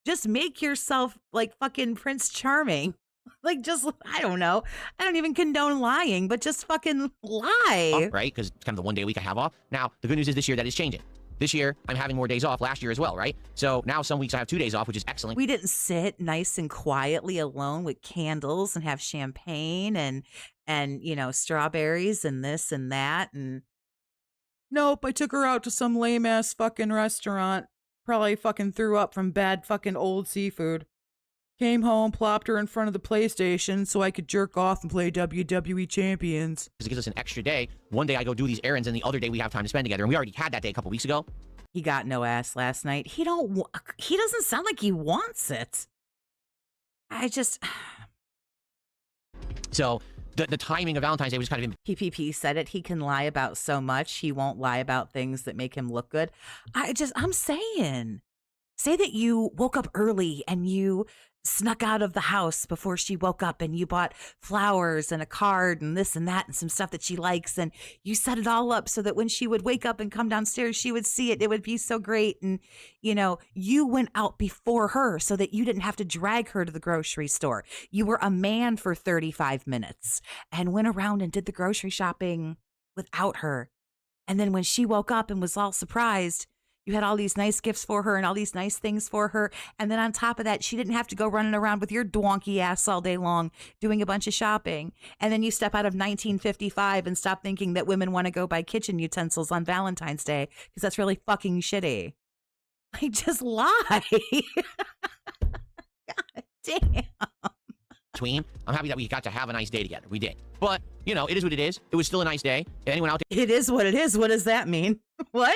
Just make yourself like fucking Prince Charming. Like, just, I don't know. I don't even condone lying, but just fucking lie. Right? Because it's kind of the one day a week I have off. Now, the good news is this year that is changing. This year, I'm having more days off. Last year as well, right? So now some weeks I have 2 days off, which is excellent. We didn't sit nice and quietly alone with candles and have champagne and strawberries and this and that. And nope, I took her out to some lame ass fucking restaurant. Probably fucking threw up from bad fucking old seafood. Came home, plopped her in front of the PlayStation so I could jerk off and play WWE Champions. Because it gives us an extra day. One day I go do these errands, and the other day we have time to spend together. And we already had that day a couple weeks ago. He got no ass last night. He doesn't sound like he wants it. So the timing of Valentine's Day was kind of PPP said it. He can lie about so much. He won't lie about things that make him look good. I'm saying, say that you woke up early and you snuck out of the house before she woke up and you bought flowers and a card and this and that and some stuff that she likes, and you set it all up so that when she would wake up and come downstairs, she would see it. It would be so great. And, you went out before her so that you didn't have to drag her to the grocery store. You were a man for 35 minutes and went around and did the grocery shopping without her. And then when she woke up and was all surprised, you had all these nice gifts for her and all these nice things for her. And then on top of that, she didn't have to go running around with your donkey ass all day long doing a bunch of shopping. And then you step out of 1955 and stop thinking that women want to go buy kitchen utensils on Valentine's Day because that's really fucking shitty. Like, just lie. God damn. I'm happy that we got to have a nice day together. We did. But, it is what it is. It was still a nice day. Anyone out there? It is what it is. What does that mean? What?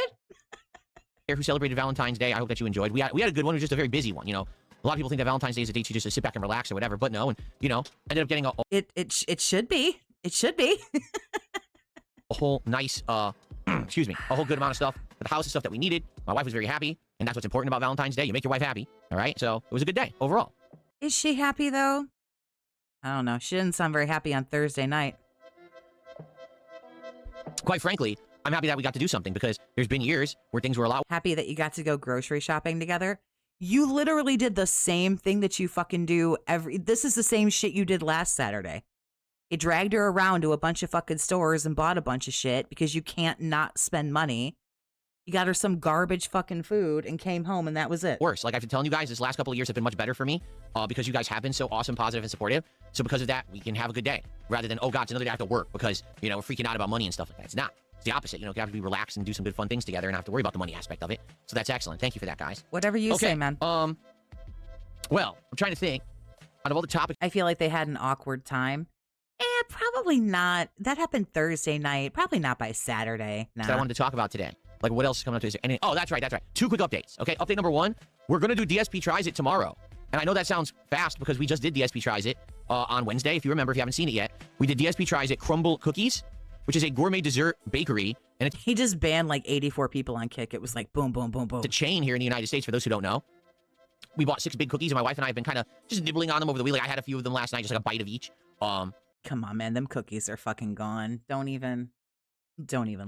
Who celebrated Valentine's Day? I hope that you enjoyed. We had a good one. It was just a very busy one. A lot of people think that Valentine's Day is a date you just to sit back and relax or whatever, but no. And ended up getting it should be. It should be. a whole nice excuse me, a whole good amount of stuff for the house and stuff that we needed. My wife was very happy, and that's what's important about Valentine's Day. You make your wife happy. All right. So it was a good day overall. Is she happy though? I don't know. She didn't sound very happy on Thursday night. Quite frankly, I'm happy that we got to do something because there's been years where things were a lot. Happy that you got to go grocery shopping together. You literally did the same thing that you fucking do this is the same shit you did last Saturday. You dragged her around to a bunch of fucking stores and bought a bunch of shit because you can't not spend money. You got her some garbage fucking food and came home and that was it. Worse. Like I've been telling you guys, this last couple of years have been much better for me because you guys have been so awesome, positive, and supportive. So because of that, we can have a good day rather than, oh God, it's another day I have to work because, we're freaking out about money and stuff like that. It's not. It's the opposite. You have to be relaxed and do some good fun things together and not have to worry about the money aspect of it. So that's excellent. Thank you for that, guys. Whatever you say, man. Well, I'm trying to think. Out of all the topics, I feel like they had an awkward time. Probably not. That happened Thursday night. Probably not by Saturday. Nah. that I wanted to talk about today. Like what else is coming up today? Oh, that's right. 2 quick updates. Okay, update number 1. We're going to do DSP Tries It tomorrow. And I know that sounds fast because we just did DSP Tries It on Wednesday. If you remember, if you haven't seen it yet, we did DSP Tries It Crumble Cookies, which is a gourmet dessert bakery. And he just banned like 84 people on Kick. It was like boom, boom, boom, boom. It's a chain here in the United States, for those who don't know. We bought 6 big cookies, and my wife and I have been kind of just nibbling on them over the week. Like I had a few of them last night, just like a bite of each. Come on, man. Them cookies are fucking gone. Don't even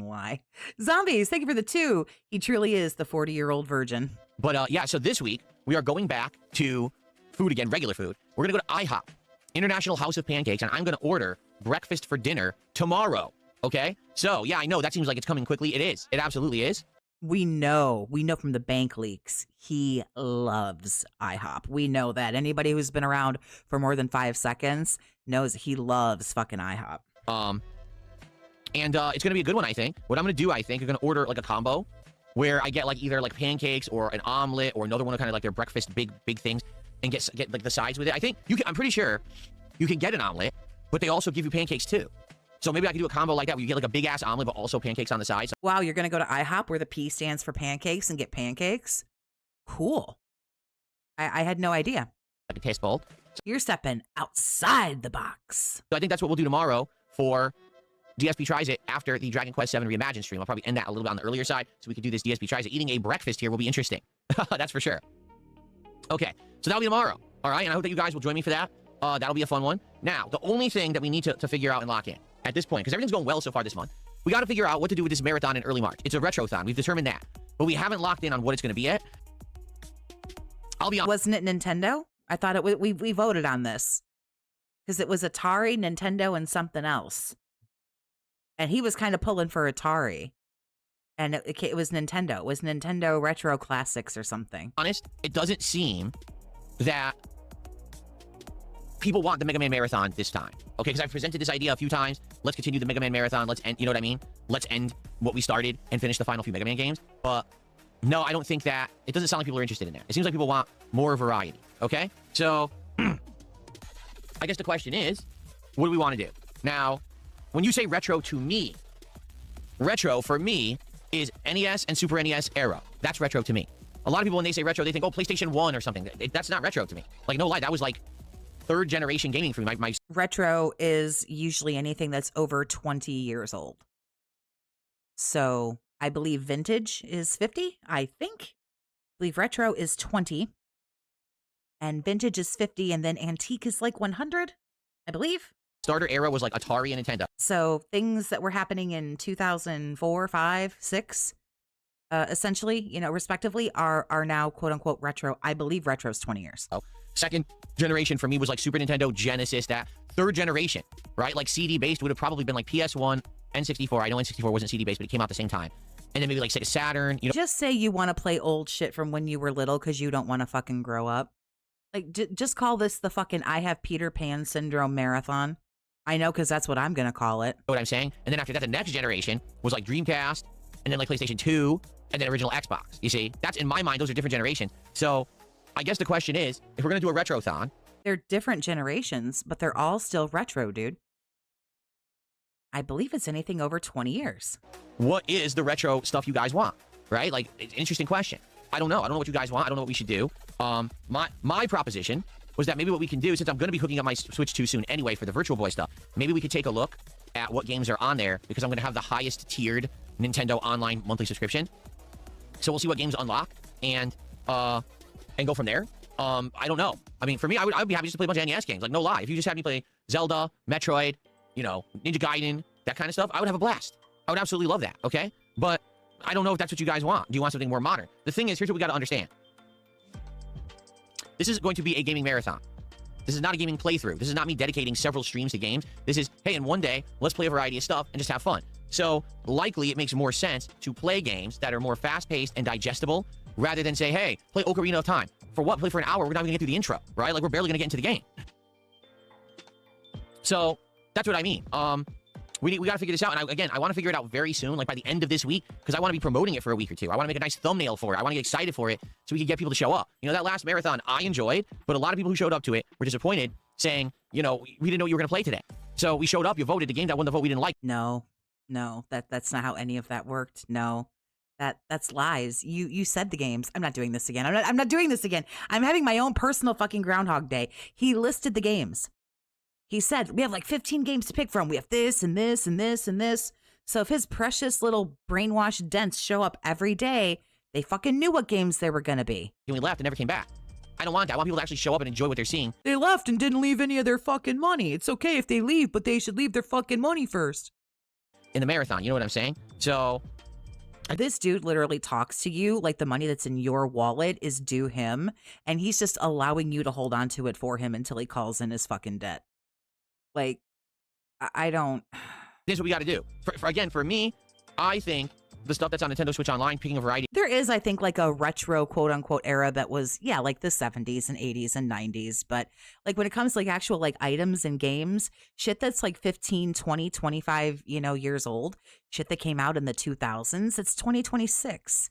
lie. Zombies, thank you for the 2. He truly is the 40-year-old virgin. But yeah, so this week, we are going back to food again, regular food. We're going to go to IHOP, International House of Pancakes, and I'm going to order breakfast for dinner tomorrow. Okay? So, yeah, I know that seems like it's coming quickly. It is. It absolutely is. We know from the bank leaks, he loves IHOP. We know that. Anybody who's been around for more than 5 seconds knows he loves fucking IHOP. And it's going to be a good one, I think. What I'm going to do, I think, I'm going to order like a combo where I get like either like pancakes or an omelet or another one of kind of like their breakfast big things and get like the sides with it. I think I'm pretty sure you can get an omelet, but they also give you pancakes too. So maybe I could do a combo like that where you get like a big ass omelet, but also pancakes on the side. So wow, you're going to go to IHOP where the P stands for pancakes and get pancakes? Cool. I had no idea. I can taste both. You're stepping outside the box. So I think that's what we'll do tomorrow for DSP Tries It after the Dragon Quest VII Reimagined stream. I'll probably end that a little bit on the earlier side so we could do this DSP Tries It. Eating a breakfast here will be interesting. That's for sure. Okay, so that'll be tomorrow. All right, and I hope that you guys will join me for that. That'll be a fun one. Now, the only thing that we need to figure out and lock in at this point, because everything's going well so far this month, we got to figure out what to do with this marathon in early March. It's a retrothon. We've determined that. But we haven't locked in on what it's going to be yet. I'll be honest. Wasn't it Nintendo? I thought it was, we voted on this. Because it was Atari, Nintendo, and something else. And he was kind of pulling for Atari. And it was Nintendo. It was Nintendo Retro Classics or something. Honest, it doesn't seem that people want the Mega Man Marathon this time. Okay, because I've presented this idea a few times. Let's continue the Mega Man Marathon. Let's end, you know what I mean? Let's end what we started and finish the final few Mega Man games. But no, I don't think that, it doesn't sound like people are interested in that. It seems like people want more variety. Okay? So, I guess the question is, what do we want to do? Now, when you say retro to me, retro for me is NES and Super NES era. That's retro to me. A lot of people, when they say retro, they think, oh, PlayStation 1 or something. That's not retro to me. Like, no lie, that was like third generation gaming for me. My Retro is usually anything that's over 20 years old. So I believe vintage is 50, I think. I believe retro is 20. And vintage is 50, and then antique is like 100, I believe. starter era was like Atari and Nintendo. So things that were happening in 2004, 5, 6, essentially, you know, respectively, are now quote unquote retro. I believe retro is 20 years. Oh, second generation for me was like Super Nintendo, Genesis. That third generation, right? Like CD based would have probably been like PS1, N64. I know N64 wasn't CD based, but it came out at the same time. And then maybe like Sega Saturn. You know, Just say you want to play old shit from when you were little because you don't want to fucking grow up. Like, just call this the fucking I have Peter Pan syndrome marathon. I know, because that's what I'm going to call it. what I'm saying? And then after that, the next generation was like Dreamcast, and then like PlayStation 2, and then original Xbox. You see, that's in my mind, those are different generations. So I guess the question is, if we're going to do a retrothon, They're different generations, but they're all still retro, dude. I believe it's anything over 20 years. what is the retro stuff you guys want, right? Like, it's an interesting question. I don't know. I don't know what you guys want. I don't know what we should do. My proposition was that maybe what we can do, since I'm going to be hooking up my Switch 2 soon anyway for the Virtual Boy stuff, maybe we could take a look at what games are on there, because I'm going to have the highest tiered Nintendo Online monthly subscription. So we'll see what games unlock and go from there. I don't know. I mean, for me, I would be happy just to play a bunch of NES games. Like, no lie. If you just had me play Zelda, Metroid, you know, Ninja Gaiden, that kind of stuff, I would have a blast. I would absolutely love that, okay? But I don't know if that's what you guys want. Do you want something more modern? The thing is, here's what we got to understand. This is going to be a gaming marathon. This is not a gaming playthrough. This is not me dedicating several streams to games. This is, hey, in one day, let's play a variety of stuff and just have fun. So likely it makes more sense to play games that are more fast-paced and digestible rather than say, hey, play Ocarina of Time. For what? Play for an hour. We're not even going to get through the intro, right? Like, we're barely going to get into the game. So that's what I mean. We got to figure this out. And I want to figure it out very soon, like by the end of this week, because I want to be promoting it for a week or two. I want to make a nice thumbnail for it. I want to get excited for it so we can get people to show up. You know, that last marathon I enjoyed, but a lot of people who showed up to it were disappointed, saying, you know, we didn't know you were going to play today. So we showed up, you voted, the game that won the vote we didn't like. No, that's not how any of that worked. No, that's lies. You said the games. I'm not doing this again. I'm not doing this again. I'm having my own personal fucking Groundhog Day. He listed the games. He said, we have like 15 games to pick from. We have this and this and this and this. So if his precious little brainwashed dents show up every day, they fucking knew what games they were going to be. And we left and never came back. I don't want that. I want people to actually show up and enjoy what they're seeing. They left and didn't leave any of their fucking money. It's okay if they leave, but they should leave their fucking money first. In the marathon, you know what I'm saying? So this dude literally talks to you like the money that's in your wallet is due him, and he's just allowing you to hold on to it for him until he calls in his fucking debt. Like, I don't... This is what we got to do. For me, I think the stuff that's on Nintendo Switch Online, picking a variety. There is, I think, like a retro quote-unquote era that was, yeah, like the 70s and 80s and 90s. But, like, when it comes to, like, actual, like, items and games, shit that's, like, 15, 20, 25, you know, years old, shit that came out in the 2000s, it's 2026.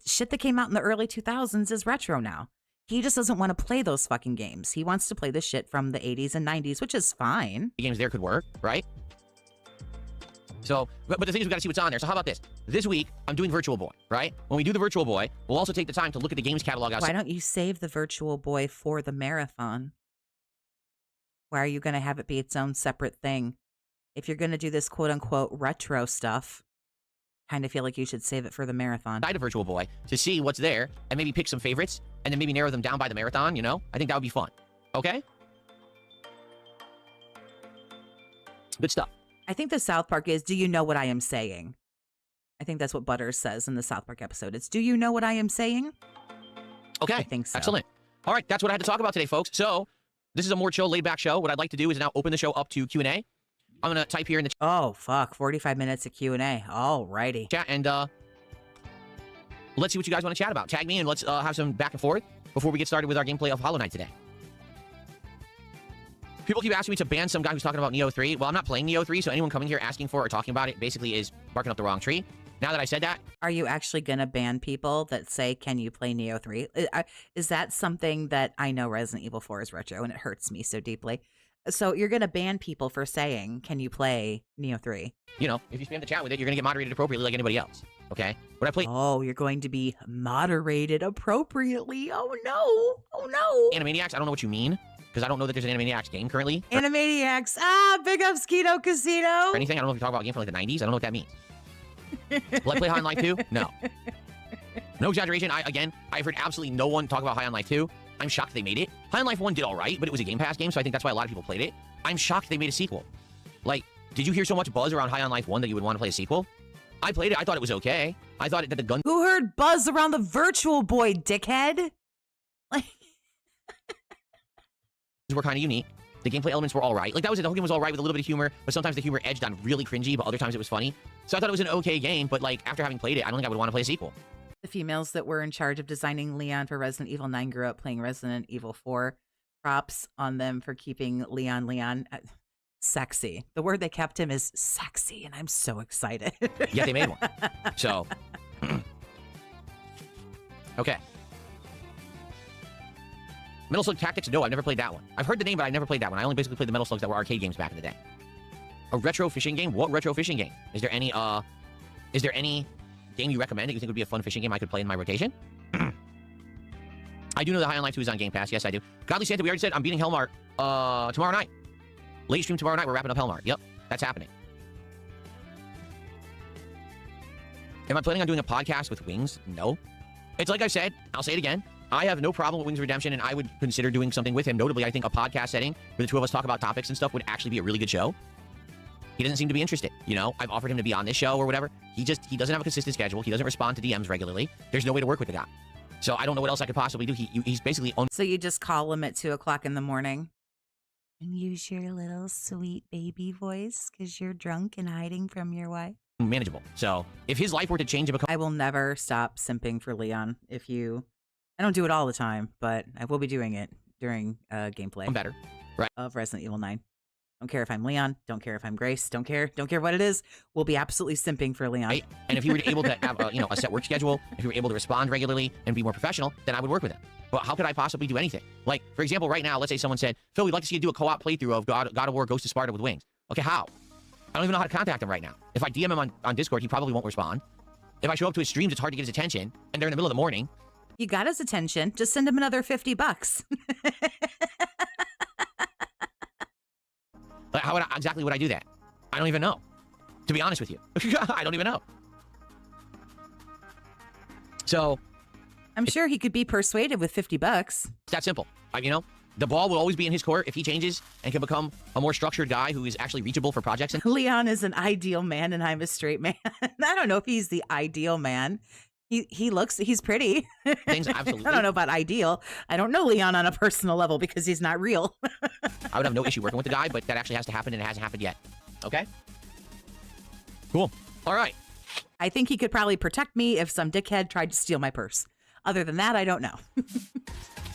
Shit that came out in the early 2000s is retro now. He just doesn't want to play those fucking games. He wants to play the shit from the 80s and 90s, which is fine. Games there could work, right? So, but the thing is, we got to see what's on there. So how about this? This week, I'm doing Virtual Boy, right? When we do the Virtual Boy, we'll also take the time to look at the games catalog outside. Why don't you save the Virtual Boy for the marathon? Why are you going to have it be its own separate thing? If you're going to do this quote unquote retro stuff, kind of feel like you should save it for the marathon. Side of Virtual Boy to see what's there and maybe pick some favorites and then maybe narrow them down by the marathon, you know? I think that would be fun. Okay? Good stuff. I think the South Park is, do you know what I am saying? I think that's what Butters says in the South Park episode. It's, do you know what I am saying? Okay. I think so. Excellent. All right, that's what I had to talk about today, folks. So this is a more chill, laid-back show. What I'd like to do is now open the show up to Q&A. I'm going to type here in the Oh, fuck. 45 minutes of Q&A. All righty. chat, and let's see what you guys want to chat about. Tag me, and let's have some back and forth before we get started with our gameplay of Hollow Knight today. People keep asking me to ban some guy who's talking about Neo 3. Well, I'm not playing Neo 3, so anyone coming here asking for or talking about it basically is barking up the wrong tree. Now that I said that, Are you actually going to ban people that say, can you play Neo 3? Is that something that I know Resident Evil 4 is retro and it hurts me so deeply? So you're going to ban people for saying, can you play Neo 3? you know, if you spam the chat with it, you're going to get moderated appropriately like anybody else. Okay? Would I play Oh, you're going to be moderated appropriately. Oh, no. Oh, no. Animaniacs? I don't know what you mean, because I don't know that there's an Animaniacs game currently. Animaniacs. Big up Skeeto Casino. Or anything. I don't know if you're talking about a game from like the 90s. I don't know what that means. Will I play High on Life 2? No. No exaggeration. I've heard absolutely no one talk about High on Life 2. I'm shocked they made it. High on Life 1 did all right, but it was a Game Pass game, so I think that's why a lot of people played it. I'm shocked they made a sequel. Like, did you hear so much buzz around High on Life 1 that you would want to play a sequel? I played it. I thought it was okay. I thought that the gun Who heard buzz around the Virtual Boy, dickhead? Like, were kind of unique. The gameplay elements were all right. Like, that was it. The whole game was all right with a little bit of humor, but sometimes the humor edged on really cringy, but other times it was funny. So I thought it was an okay game, but like, after having played it, I don't think I would want to play a sequel. the females that were in charge of designing Leon for Resident Evil 9 grew up playing Resident Evil 4. Props on them for keeping Leon sexy. The word they kept him is sexy, and I'm so excited. Yet they made one. So, okay. Metal Slug Tactics? No, I've never played that one. I've heard the name, but I never played that one. I only basically played the Metal Slugs that were arcade games back in the day. A retro fishing game? What retro fishing game? Is there any game you recommend that you think would be a fun fishing game I could play in my rotation? I do know that High on Life 2 is on Game Pass. Yes, I do. Godly Santa, we already said I'm beating Hell Mart tomorrow night. Late stream tomorrow night, we're wrapping up Hell Mart. Yep, that's happening. Am I planning on doing a podcast with Wings? No. It's like I said, I'll say it again. I have no problem with Wings Redemption, and I would consider doing something with him. Notably, I think a podcast setting where the two of us talk about topics and stuff would actually be a really good show. He doesn't seem to be interested. You know, I've offered him to be on this show or whatever. He doesn't have a consistent schedule. He doesn't respond to DMs regularly. There's no way to work with the guy. So I don't know what else I could possibly do. He's basically So you just call him at 2 o'clock in the morning and use your little sweet baby voice because you're drunk and hiding from your wife. unmanageable. So if his life were to change and become I will never stop simping for Leon. I don't do it all the time, but I will be doing it during gameplay better, of Resident Evil 9. Don't care if I'm Leon. Don't care if I'm Grace. Don't care what it is. We'll be absolutely simping for Leon. right? And if you were able to have a set work schedule, if you were able to respond regularly and be more professional, then I would work with him. But how could I possibly do anything? Like, for example, right now, let's say someone said, Phil, we'd like to see you do a co-op playthrough of God of War Ghost of Sparta with Wings. Okay, how? I don't even know how to contact him right now. If I DM him on Discord, he probably won't respond. If I show up to his streams, it's hard to get his attention, and they're in the middle of the morning. You got his attention. Just send him another $50. Like, how exactly would I do that? I don't even know. To be honest with you. I don't even know. So, I'm sure he could be persuaded with $50. it's that simple. The ball will always be in his court if he changes and can become a more structured guy who is actually reachable for projects. And Leon is an ideal man and I'm a straight man. I don't know if he's the ideal man. He's pretty. things absolutely. I don't know about ideal. I don't know Leon on a personal level because he's not real. I would have no issue working with the guy, but that actually has to happen and it hasn't happened yet. Okay? Cool. All right. I think he could probably protect me if some dickhead tried to steal my purse. Other than that, I don't know.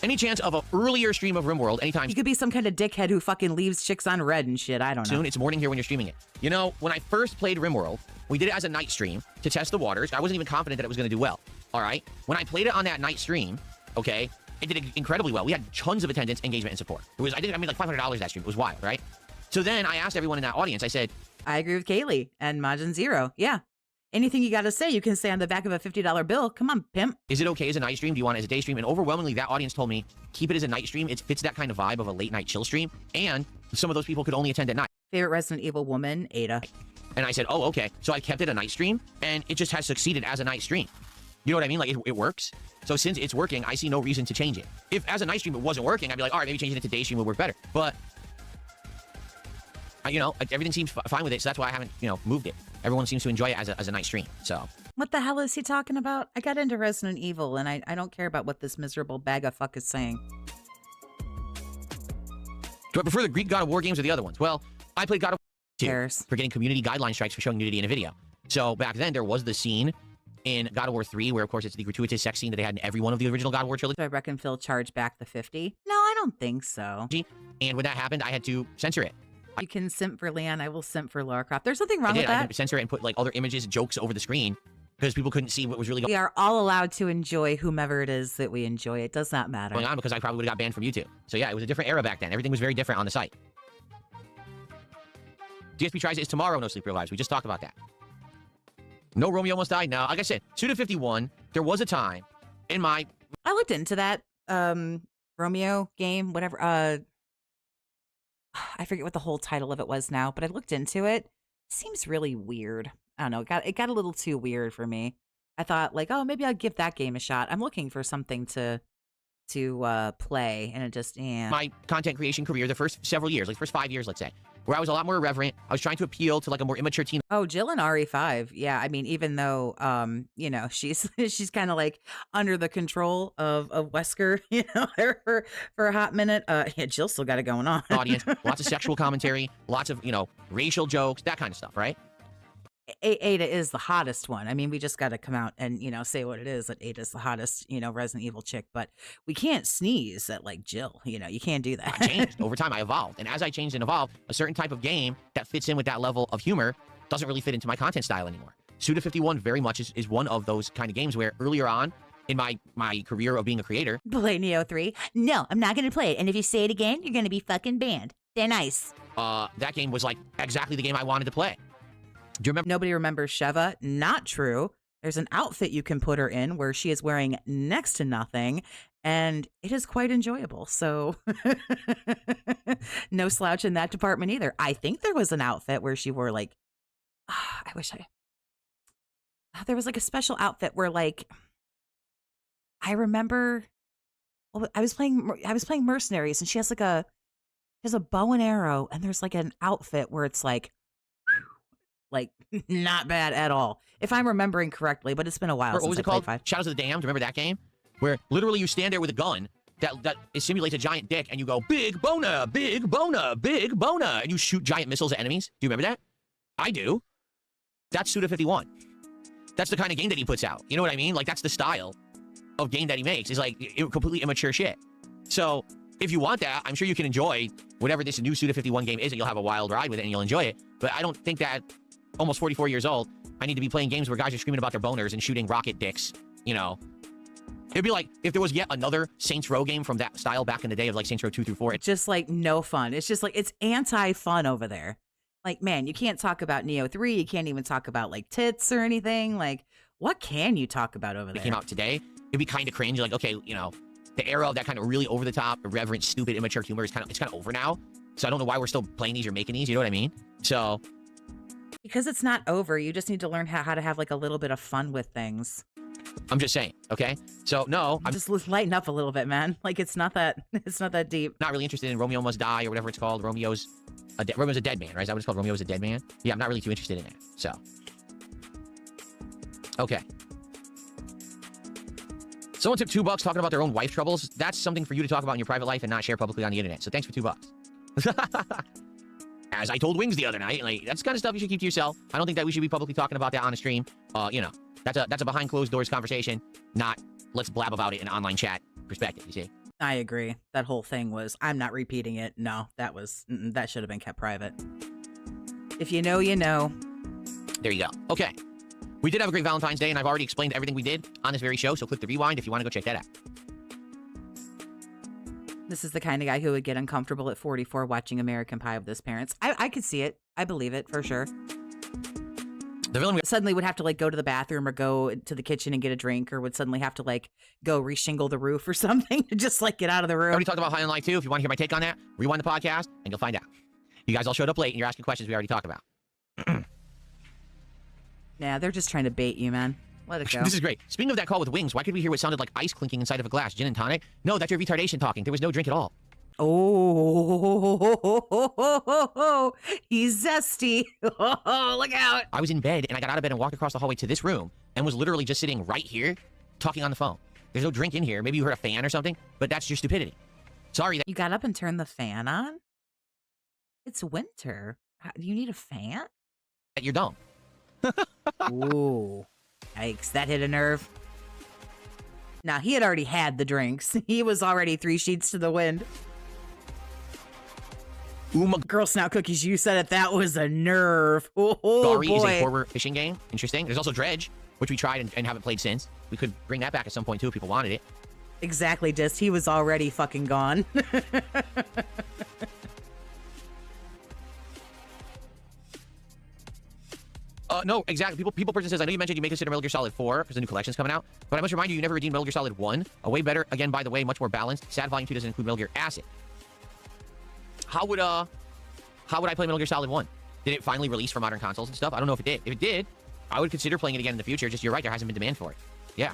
Any chance of an earlier stream of Rimworld anytime He could be some kind of dickhead who fucking leaves chicks on red and shit. I don't know. soon? It's morning here when you're streaming it. When I first played Rimworld, we did it as a night stream to test the waters. I wasn't even confident that it was going to do well. All right? When I played it on that night stream, okay, it did incredibly well. We had tons of attendance, engagement, and support. I made like $500 that stream. It was wild, right? So then I asked everyone in that audience, I said, I agree with Kaylee and Majin Zero. Yeah. anything you got to say, you can say on the back of a $50 bill. Come on, pimp. Is it okay as a night stream? Do you want it as a day stream? And overwhelmingly, that audience told me, keep it as a night stream. It fits that kind of vibe of a late night chill stream. And some of those people could only attend at night. Favorite Resident Evil woman, Ada. And I said, oh, okay. So I kept it a night stream, and it just has succeeded as a night stream. You know what I mean? Like, it works. So since it's working, I see no reason to change it. If as a night stream it wasn't working, I'd be like, all right, maybe changing it to day stream would work better. But, you know, everything seems fine with it, so that's why I haven't, you know, moved it. Everyone seems to enjoy it as a night stream, so. What the hell is he talking about? I got into Resident Evil, and I don't care about what this miserable bag of fuck is saying. Do I prefer the Greek God of War games or the other ones? Well, I played God of War 2 Cares. for getting community guideline strikes for showing nudity in a video. So back then, there was the scene in God of War 3, where, of course, it's the gratuitous sex scene that they had in every one of the original God of War trilogy. Do I reckon Phil charged back the 50? No, I don't think so. And when that happened, I had to censor it. You can simp for Leon. I will simp for Lara Croft. There's nothing wrong I with did. I that. had to censor it and put, like, other images, jokes over the screen because people couldn't see what was really We are all allowed to enjoy whomever it is that we enjoy. It does not matter. going on because I probably would have got banned from YouTube. So, yeah, it was a different era back then. Everything was very different on the site. DSP Tries It is tomorrow, No Sleep Real Lives. We just talked about that. No, Romeo almost died. No, like I said, Suda 51, there was a time in my... I looked into that Romeo game, whatever. I forget what the whole title of it was now, but I looked into it. Seems really weird. I don't know. It got a little too weird for me. I thought, like, oh, maybe I'll give that game a shot. I'm looking for something to play, and it just, my content creation career, the first several years, like first 5 years, let's say, where I was a lot more irreverent. I was trying to appeal to like a more immature teen. Oh, Jill in RE5. Yeah, I mean, even though, you know, she's kind of like under the control of Wesker, you know, for a hot minute. Yeah, Jill still got it going on. Audience, lots of sexual commentary, lots of, you know, racial jokes, that kind of stuff, right? Ada is the hottest one. I mean, we just got to come out and, you know, say what it is, that Ada's the hottest, you know, Resident Evil chick, but we can't sneeze at like Jill, you know, you can't do that. I changed over time. I evolved. And as I changed and evolved, a certain type of game that fits in with that level of humor doesn't really fit into my content style anymore. Suda 51 very much is one of those kind of games where earlier on in my career of being a creator. Play Neo 3. No, I'm not going to play it. And if you say it again, you're going to be fucking banned. They're nice. That game was like exactly the game I wanted to play. Do you remember? Nobody remembers Sheva. Not true. There's an outfit you can put her in where she is wearing next to nothing, and it is quite enjoyable. So no slouch in that department either. I think there was an outfit where she wore like, there was like a special outfit where like, I remember, well, I was playing Mercenaries, and she has like a bow and arrow, and there's like an outfit where it's like not bad at all, if I'm remembering correctly, but it's been a while. What was it called? 5. Shadows of the Damned. Remember that game? Where literally you stand there with a gun that simulates a giant dick, and you go, big boner, big boner, big boner, and you shoot giant missiles at enemies. Do you remember that? I do. That's Suda 51. That's the kind of game that he puts out. You know what I mean? Like, that's the style of game that he makes. It's like completely immature shit. So if you want that, I'm sure you can enjoy whatever this new Suda 51 game is, and you'll have a wild ride with it, and you'll enjoy it. But I don't think that, almost 44 years old, I need to be playing games where guys are screaming about their boners and shooting rocket dicks, you know. It'd be like if there was yet another Saints Row game from that style back in the day of like Saints Row 2 through 4. It's just like no fun. It's just like, it's anti-fun over there. Like, man, you can't talk about Neo 3. You can't even talk about like tits or anything. Like, what can you talk about over there? It came out today. It'd be kind of cringe. Like, okay, you know, the era of that kind of really over the top, irreverent, stupid, immature humor is kind of over now. So I don't know why we're still playing these or making these. You know what I mean? So because it's not over, you just need to learn how to have like a little bit of fun with things. I'm just saying, okay? So no, I'm just lighten up a little bit, man. Like, it's not that deep. Not really interested in Romeo Must Die or whatever it's called. Romeo's a dead man, right? Is that what it's called? Romeo's a dead man? Yeah, I'm not really too interested in that. So okay. Someone took $2 talking about their own wife troubles. That's something for you to talk about in your private life and not share publicly on the internet. So thanks for $2. As I told Wings the other night, like, that's the kind of stuff you should keep to yourself. I don't think that we should be publicly talking about that on a stream. You know, that's a behind closed doors conversation, not let's blab about it in online chat perspective, you see? I agree. That whole thing was, I'm not repeating it. No, that should have been kept private. If you know, you know. There you go. Okay. We did have a great Valentine's Day, and I've already explained everything we did on this very show, so click the rewind if you want to go check that out. This is the kind of guy who would get uncomfortable at 44 watching American Pie with his parents. I could see it. I believe it, for sure. The villain. Suddenly would have to like go to the bathroom or go to the kitchen and get a drink, or would suddenly have to like go reshingle the roof or something to just like get out of the I room. already talked about High on Light too. If you want to hear my take on that, rewind the podcast and you'll find out. You guys all showed up late and you're asking questions we already talked about. Yeah, they're just trying to bait you, man. Let it go. This is great. Speaking of that call with Wings, why could we hear what sounded like ice clinking inside of a glass? Gin and tonic? No, that's your retardation talking. There was no drink at all. Oh, he's zesty. Oh, look out. I was in bed and I got out of bed and walked across the hallway to this room and was literally just sitting right here talking on the phone. There's no drink in here. Maybe you heard a fan or something, but that's your stupidity. Sorry. You got up and turned the fan on? It's winter. Do you need a fan? You're dumb. Ooh. Yikes, that hit a nerve. Now, he had already had the drinks. He was already 3 sheets to the wind. Ooh, my Girl Snout cookies, you said it. That was a nerve. Oh, Gari is boy. a horror fishing game. Interesting. There's also Dredge, which we tried and haven't played since. We could bring that back at some point too if people wanted it. Exactly, just he was already fucking gone. No, exactly. People person says, I know you mentioned you may consider Metal Gear Solid 4 because the new collection's coming out, but I must remind you, you never redeemed Metal Gear Solid 1. A way better, again, by the way, much more balanced. Sad Volume 2 doesn't include Metal Gear Acid. How would I play Metal Gear Solid 1? Did it finally release for modern consoles and stuff? I don't know if it did. If it did, I would consider playing it again in the future. Just, you're right, there hasn't been demand for it. Yeah.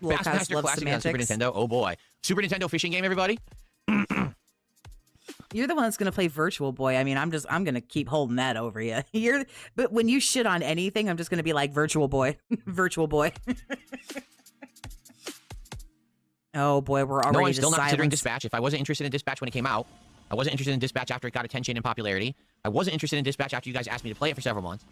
Bassmaster Classic on Super Nintendo. Oh boy. Super Nintendo fishing game, everybody. You're the one that's gonna play Virtual Boy. I mean, I'm gonna keep holding that over you. But when you shit on anything, I'm just gonna be like Virtual Boy, Virtual Boy. Oh boy, we're already. No, I'm still not considering silence. Dispatch. If I wasn't interested in Dispatch when it came out, I wasn't interested in Dispatch after it got attention and popularity. I wasn't interested in Dispatch after you guys asked me to play it for several months.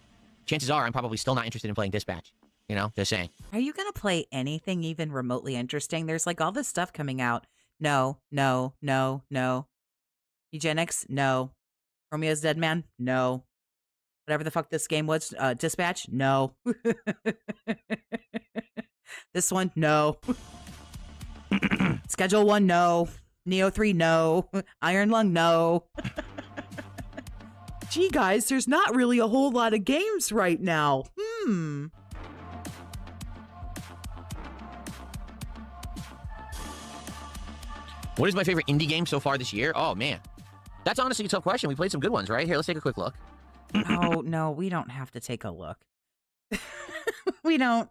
Chances are, I'm probably still not interested in playing Dispatch. You know, just saying. Are you gonna play anything even remotely interesting? There's like all this stuff coming out. No, no, no, no. Eugenics? No. Romeo's Dead Man? No. Whatever the fuck this game was. Dispatch? No. This one? No. Schedule 1? No. Neo 3? No. Iron Lung? No. Gee, guys, there's not really a whole lot of games right now. What is my favorite indie game so far this year? Oh, man. That's honestly a tough question. We played some good ones, right? Here, let's take a quick look. Oh, no, we don't have to take a look. we don't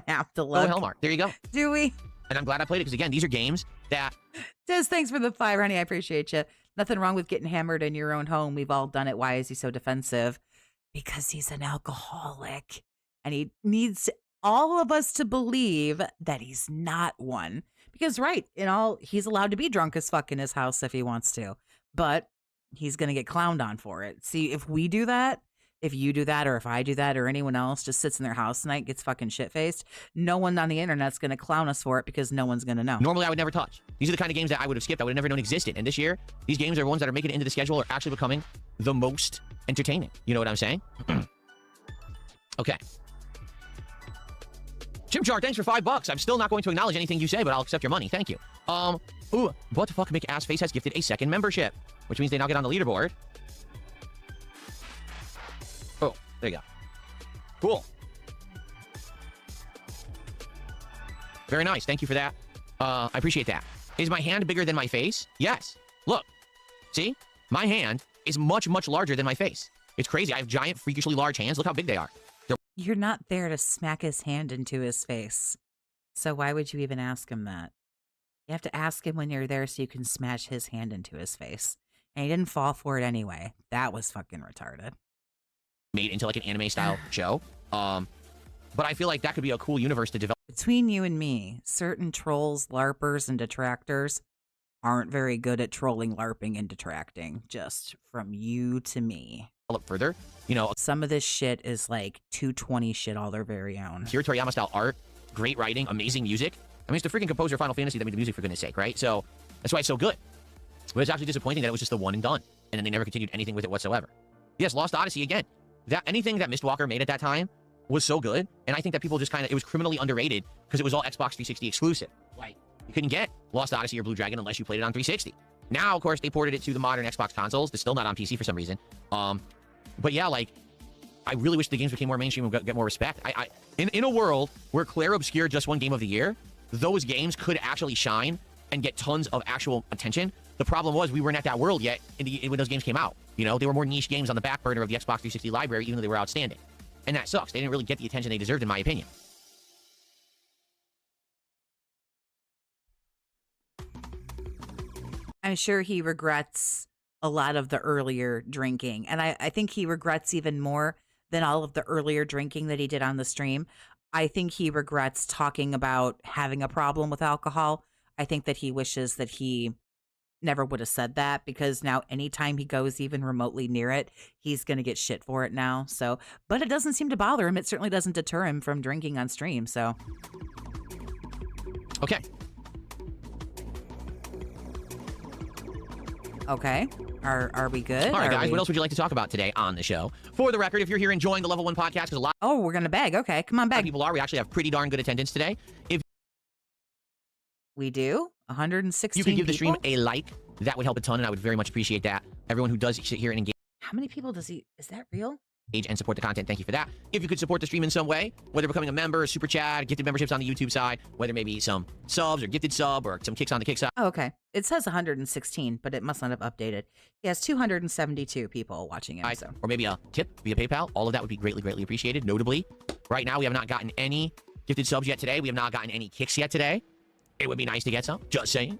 have to look. Oh, Hell Mart. There you go. Do we? And I'm glad I played it because, again, these are games that... Des, thanks for the 5, honey. I appreciate you. Nothing wrong with getting hammered in your own home. We've all done it. Why is he so defensive? Because he's an alcoholic. And he needs all of us to believe that he's not one. Because, right, he's allowed to be drunk as fuck in his house if he wants to. But he's going to get clowned on for it. See, if we do that, if you do that, or if I do that, or anyone else just sits in their house tonight, gets fucking shit-faced, no one on the internet's going to clown us for it because no one's going to know. Normally, I would never touch. These are the kind of games that I would have skipped. I would have never known existed. And this year, these games are ones that are making it into the schedule or actually becoming the most entertaining. You know what I'm saying? Okay. Chimchar, thanks for $5. I'm still not going to acknowledge anything you say, but I'll accept your money. Thank you. Ooh, what the fuck? Mick Ass Face has gifted a second membership, which means they now get on the leaderboard. Oh, there you go. Cool. Very nice. Thank you for that. I appreciate that. Is my hand bigger than my face? Yes. Look. See? My hand is much, much larger than my face. It's crazy. I have giant, freakishly large hands. Look how big they are. You're not there to smack his hand into his face. So why would you even ask him that? You have to ask him when you're there so you can smash his hand into his face. And he didn't fall for it anyway. That was fucking retarded. Made into like an anime style show. But I feel like that could be a cool universe to develop. Between you and me, certain trolls, LARPers, and detractors aren't very good at trolling, LARPing, and detracting. Just from you to me. Further, you know, some of this shit is like 220 shit all their very own. Akira Toriyama style art, great writing, amazing music. I mean, it's the freaking composer of Final Fantasy that made the music, for goodness sake, right? So that's why it's so good. But it's actually disappointing that it was just the one and done, and then they never continued anything with it whatsoever. Yes, Lost Odyssey again. Anything that Mistwalker made at that time was so good, and I think that people just it was criminally underrated because it was all Xbox 360 exclusive. Like, You couldn't get Lost Odyssey or Blue Dragon unless you played it on 360. Now, of course, they ported it to the modern Xbox consoles. It's still not on PC for some reason. But yeah, like, I really wish the games became more mainstream and get more respect. In a world where Claire Obscure just won Game of the Year, those games could actually shine and get tons of actual attention. The problem was we weren't at that world yet when those games came out. You know, they were more niche games on the back burner of the Xbox 360 library, even though they were outstanding. And that sucks. They didn't really get the attention they deserved, in my opinion. I'm sure he regrets a lot of the earlier drinking. And I think he regrets even more than all of the earlier drinking that he did on the stream. I think he regrets talking about having a problem with alcohol. I think that he wishes that he never would have said that, because now anytime he goes even remotely near it, he's going to get shit for it now. So, but it doesn't seem to bother him. It certainly doesn't deter him from drinking on stream. So, Okay. Okay. Are we good? All right, guys. We... What else would you like to talk about today on the show? For the record, if you're here enjoying the Level 1 podcast, because a lot Oh, we're going to beg. Okay. Come on, of beg. people are, we actually have pretty darn good attendance today. If We do. 116 you could give the stream people? a like, that would help a ton, and I would very much appreciate that. Everyone who does sit here and engage How many people does he... Is that real? and support the content, thank you for that. If you could support the stream in some way, whether becoming a member, a super chat, gifted memberships on the YouTube side, whether maybe some subs or gifted sub or some kicks on the kick side. Oh, okay. It says 116, but it must not have updated. He has 272 people watching him. So. Or maybe a tip via PayPal. All of that would be greatly, greatly appreciated. Notably, right now we have not gotten any gifted subs yet today. We have not gotten any kicks yet today. It would be nice to get some. Just saying.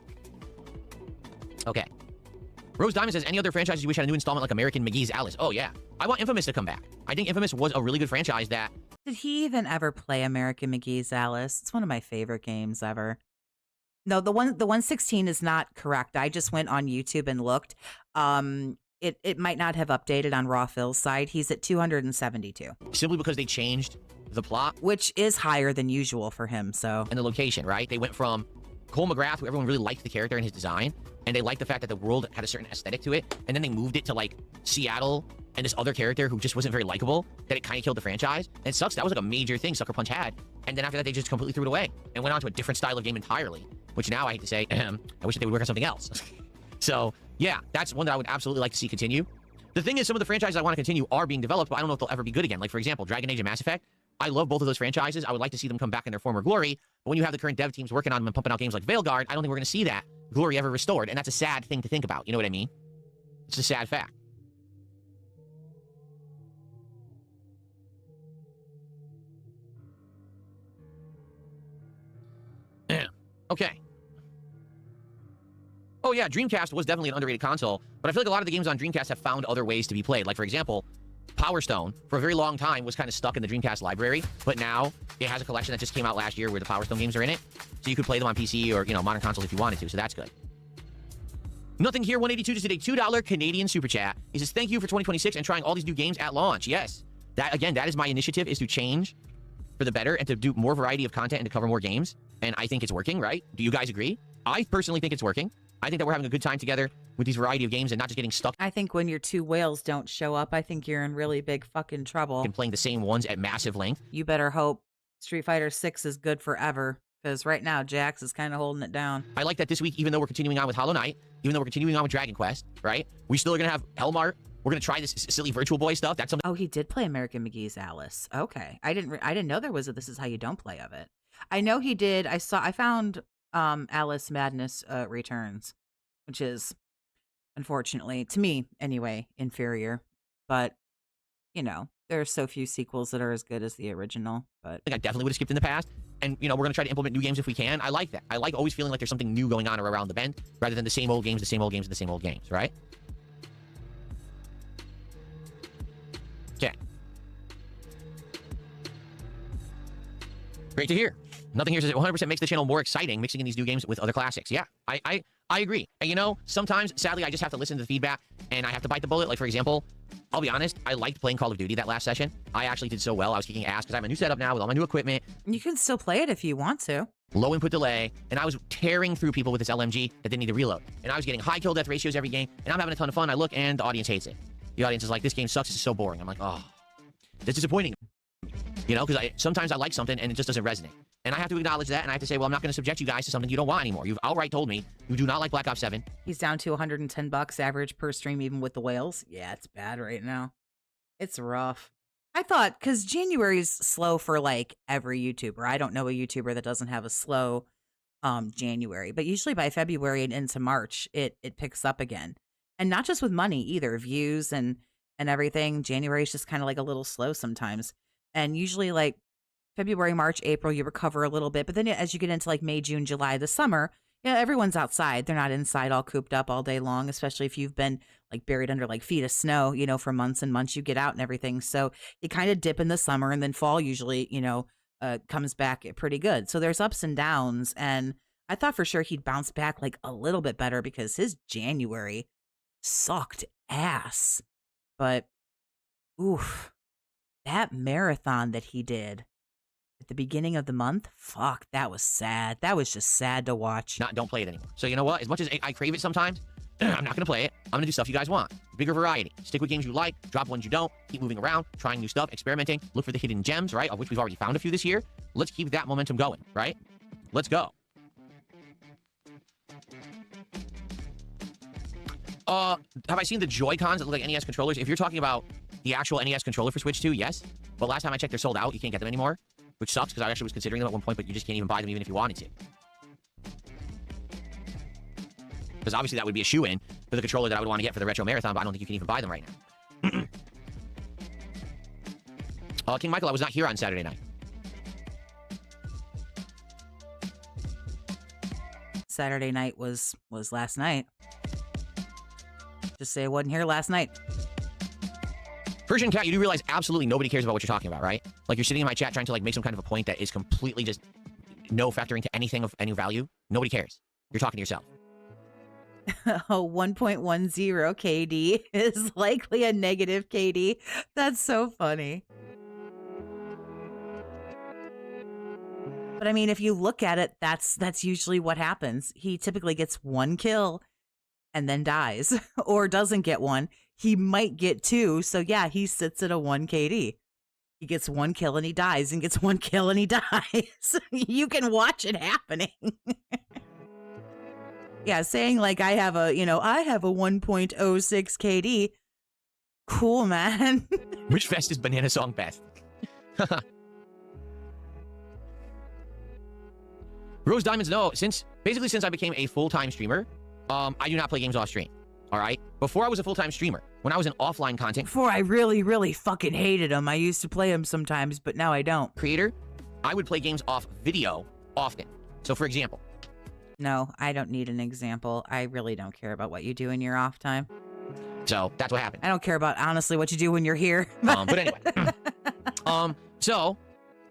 Okay. Rose Diamond says, any other franchises you wish had a new installment like American McGee's Alice? Oh, yeah. I want Infamous to come back. I think Infamous was a really good franchise that... Did he even ever play American McGee's Alice? It's one of my favorite games ever. No, the 116 is not correct. I just went on YouTube and looked. It might not have updated on Raw Phil's side. He's at 272. Simply because they changed the plot. Which is higher than usual for him, so... And the location, right? They went from Cole McGrath, who everyone really liked the character and his design, and they liked the fact that the world had a certain aesthetic to it, and then they moved it to, like, Seattle and this other character who just wasn't very likable, that it kind of killed the franchise. And it sucks. That was, like, a major thing Sucker Punch had. And then after that, they just completely threw it away and went on to a different style of game entirely, which now I hate to say, I wish that they would work on something else. So, yeah, that's one that I would absolutely like to see continue. The thing is, some of the franchises I want to continue are being developed, but I don't know if they'll ever be good again. Like, for example, Dragon Age and Mass Effect. I love both of those franchises. I would like to see them come back in their former glory. But when you have the current dev teams working on them and pumping out games like Veilguard, I don't think we're going to see that glory ever restored. And that's a sad thing to think about. You know what I mean? It's a sad fact. Okay. Oh, yeah, Dreamcast was definitely an underrated console. But I feel like a lot of the games on Dreamcast have found other ways to be played. Like, for example, Power Stone, for a very long time, was kind of stuck in the Dreamcast library, but now it has a collection that just came out last year where the Power Stone games are in it, so you could play them on PC or, you know, modern consoles if you wanted to, so that's good. Nothing Here 182 just did a $2 Canadian super chat. He says, thank you for 2026 and trying all these new games at launch. Yes, that, again, that is my initiative, is to change for the better and to do more variety of content and to cover more games, and I think it's working, right? Do you guys agree? I personally think it's working. I think that we're having a good time together with these variety of games and not just getting stuck. I think when your two whales don't show up, I think you're in really big fucking trouble. And playing the same ones at massive length. You better hope Street Fighter 6 is good forever, because right now Jax is kind of holding it down. I like that this week, even though we're continuing on with Hollow Knight, even though we're continuing on with Dragon Quest, right? We still are going to have Hell Mart. We're going to try this silly Virtual Boy stuff. That's something. Oh, he did play American McGee's Alice. Okay. I didn't know there was a This Is How You Don't Play of it. I know he did. I found Alice Madness Returns, which is, unfortunately, to me anyway, inferior. But, you know, there are so few sequels that are as good as the original. But I definitely would have skipped in the past. And, you know, we're going to try to implement new games if we can. I like that. I like always feeling like there's something new going on around the bend, rather than the same old games, the same old games, the same old games, right? Okay. Great to hear. Nothing Here says it 100% makes the channel more exciting, mixing in these new games with other classics. Yeah, I agree. And, you know, sometimes, sadly, I just have to listen to the feedback, and I have to bite the bullet. Like, for example, I'll be honest, I liked playing Call of Duty that last session. I actually did so well. I was kicking ass because I have a new setup now with all my new equipment. you can still play it if you want to. Low input delay, and I was tearing through people with this LMG that didn't need to reload. And I was getting high kill death ratios every game, and I'm having a ton of fun. I look, and the audience hates it. The audience is like, this game sucks. It's so boring. I'm like, oh, that's disappointing. You know, because sometimes I like something, and it just doesn't resonate. And I have to acknowledge that, and I have to say, well, I'm not going to subject you guys to something you don't want anymore. You've outright told me you do not like Black Ops 7. He's down to $110 average per stream, even with the whales. Yeah, it's bad right now. It's rough. I thought, because January's slow for like every YouTuber. I don't know a YouTuber that doesn't have a slow January, but usually by February and into March, it picks up again. And not just with money either, views and everything. January is just kind of like a little slow sometimes. And usually like February, March, April, you recover a little bit. But then as you get into like May, June, July, the summer, yeah, everyone's outside. They're not inside all cooped up all day long, especially if you've been like buried under like feet of snow, you know, for months and months. You get out and everything. So you kind of dip in the summer, and then fall usually, you know, comes back pretty good. So there's ups and downs. And I thought for sure he'd bounce back like a little bit better because his January sucked ass. But oof, that marathon that he did at the beginning of the month, fuck, that was sad. That was just sad to watch. Don't play it anymore. So you know what? As much as I crave it sometimes, I'm not going to play it. I'm going to do stuff you guys want. Bigger variety. Stick with games you like, drop ones you don't, keep moving around, trying new stuff, experimenting, look for the hidden gems, right, of which we've already found a few this year. Let's keep that momentum going, right? Let's go. Have I seen the Joy-Cons that look like NES controllers? If you're talking about the actual NES controller for Switch 2, yes. But last time I checked, they're sold out. You can't get them anymore, which sucks because I actually was considering them at one point, but you just can't even buy them even if you wanted to. Because obviously that would be a shoe-in for the controller that I would want to get for the Retro Marathon, but I don't think you can even buy them right now. King Michael, I was not here on Saturday night. Saturday night was last night. Just say I wasn't here last night. Persian Cat, you do realize absolutely nobody cares about what you're talking about, right? Like, you're sitting in my chat trying to, like, make some kind of a point that is completely just no factoring to anything of any value. Nobody cares. You're talking to yourself. Oh, 1.10 KD is likely a negative KD. That's so funny. But I mean, if you look at it, that's usually what happens. He typically gets one kill and then dies, or doesn't get one. He might get two. So yeah, he sits at a 1 KD. He gets one kill and he dies, and gets one kill and he dies. You can watch it happening. Yeah, saying like I have a 1.06 KD. Cool, man. Which fest is Banana Song best? Rose Diamonds, no. Since I became a full-time streamer, I do not play games off stream. All right? Before I was a full-time streamer, when I was in offline content... Before I really, really fucking hated them. I used to play them sometimes, but now I don't. Creator, I would play games off video often. So, for example... No, I don't need an example. I really don't care about what you do in your off time. So, that's what happened. I don't care about, honestly, what you do when you're here. But anyway. So...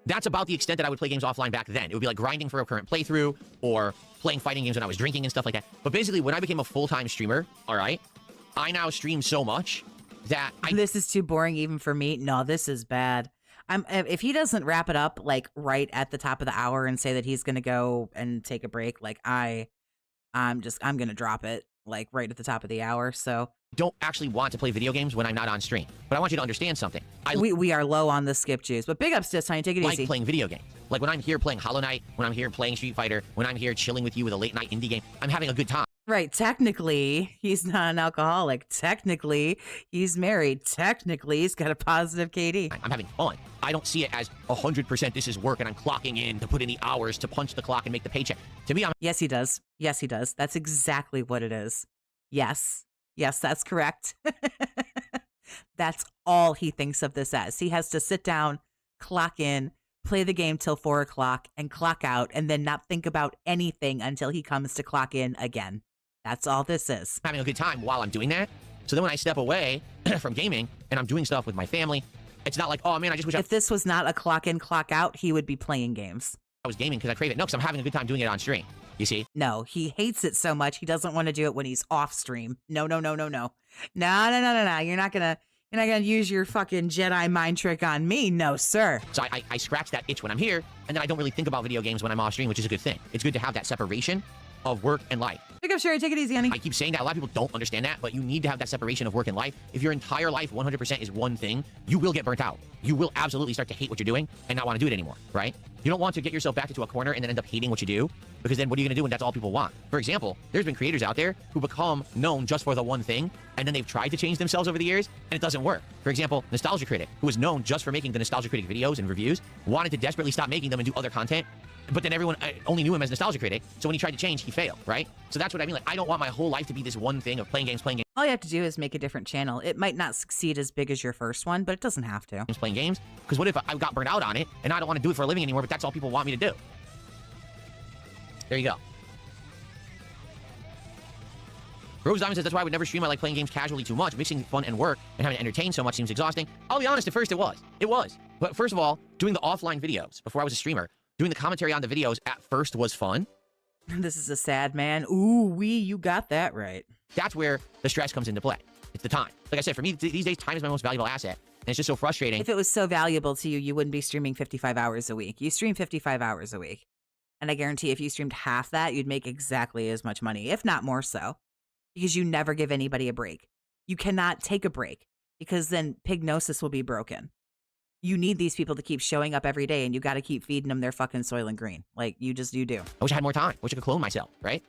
That's about the extent that I would play games offline back then. It would be like grinding for a current playthrough, or playing fighting games when I was drinking and stuff like that. But basically, when I became a full-time streamer, all right, I now stream so much that This is too boring even for me. No, this is bad. If he doesn't wrap it up like right at the top of the hour and say that he's going to go and take a break, like I'm going to drop it like right at the top of the hour. So don't actually want to play video games when I'm not on stream. But I want you to understand something. We are low on the skip juice, but big ups to Tiny. Take it easy. Like playing video games. Like when I'm here playing Hollow Knight, when I'm here playing Street Fighter, when I'm here chilling with you with a late night indie game, I'm having a good time. Right. Technically, he's not an alcoholic. Technically, he's married. Technically, he's got a positive KD. I'm having fun. I don't see it as 100% this is work and I'm clocking in to put in the hours to punch the clock and make the paycheck. To me, Yes, he does. Yes, he does. That's exactly what it is. Yes. Yes, that's correct. That's all he thinks of this as. He has to sit down, clock in, play the game till 4 o'clock, and clock out, and then not think about anything until he comes to clock in again. That's all this is. having a good time while I'm doing that. So then when I step away from gaming and I'm doing stuff with my family, it's not like, oh man, I just wish If this was not a clock in, clock out, he would be playing games. I was gaming because I crave it. No, because I'm having a good time doing it on stream. You see? No, he hates it so much he doesn't want to do it when he's off stream. No. No. You're not gonna use your fucking Jedi mind trick on me. No, sir. So I scratch that itch when I'm here, and then I don't really think about video games when I'm off stream, which is a good thing. It's good to have that separation. of work and life. Pick up, Sherry. Take it easy, honey. I keep saying that. A lot of people don't understand that, but you need to have that separation of work and life. If your entire life 100% is one thing, you will get burnt out. You will absolutely start to hate what you're doing and not want to do it anymore, right? You don't want to get yourself back into a corner and then end up hating what you do, because then what are you going to do when that's all people want? For example, there's been creators out there who become known just for the one thing, and then they've tried to change themselves over the years, and it doesn't work. For example, Nostalgia Critic, who was known just for making the Nostalgia Critic videos and reviews, wanted to desperately stop making them and do other content, but then everyone only knew him as Nostalgia Critic, so when he tried to change, he failed, right? So that's what I mean. Like, I don't want my whole life to be this one thing of playing games, All you have to do is make a different channel. It might not succeed as big as your first one, but it doesn't have to. playing games. Because what if I got burnt out on it, and I don't want to do it for a living anymore, but that's all people want me to do? There you go. Rose Diamond says, that's why I would never stream. I like playing games casually too much. Mixing fun and work and having to entertain so much seems exhausting. I'll be honest, at first it was. It was. But first of all, doing the offline videos before I was a streamer, doing the commentary on the videos at first was fun. This is a sad man. Ooh, you got that right. That's where the stress comes into play. It's the time. Like I said, for me, these days, time is my most valuable asset. And it's just so frustrating. If it was so valuable to you, you wouldn't be streaming 55 hours a week. You stream 55 hours a week. And I guarantee if you streamed half that, you'd make exactly as much money, if not more so. Because you never give anybody a break. You cannot take a break, because then Pignosis will be broken. You need these people to keep showing up every day, and you got to keep feeding them their fucking Soylent Green. Like, you do. I wish I had more time. I wish I could clone myself, right?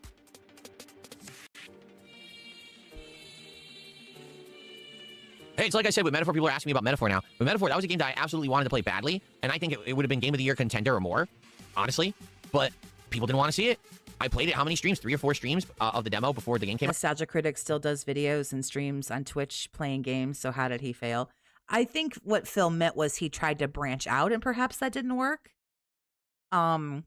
Hey, it's like I said with Metaphor, people are asking me about Metaphor now. But Metaphor, that was a game that I absolutely wanted to play badly, and I think it would have been Game of the Year contender or more, honestly. But people didn't want to see it. I played it how many streams? 3 or 4 streams of the demo before the game came out. Nostalgia Critic still does videos and streams on Twitch playing games, so how did he fail? I think what Phil meant was he tried to branch out, and perhaps that didn't work. I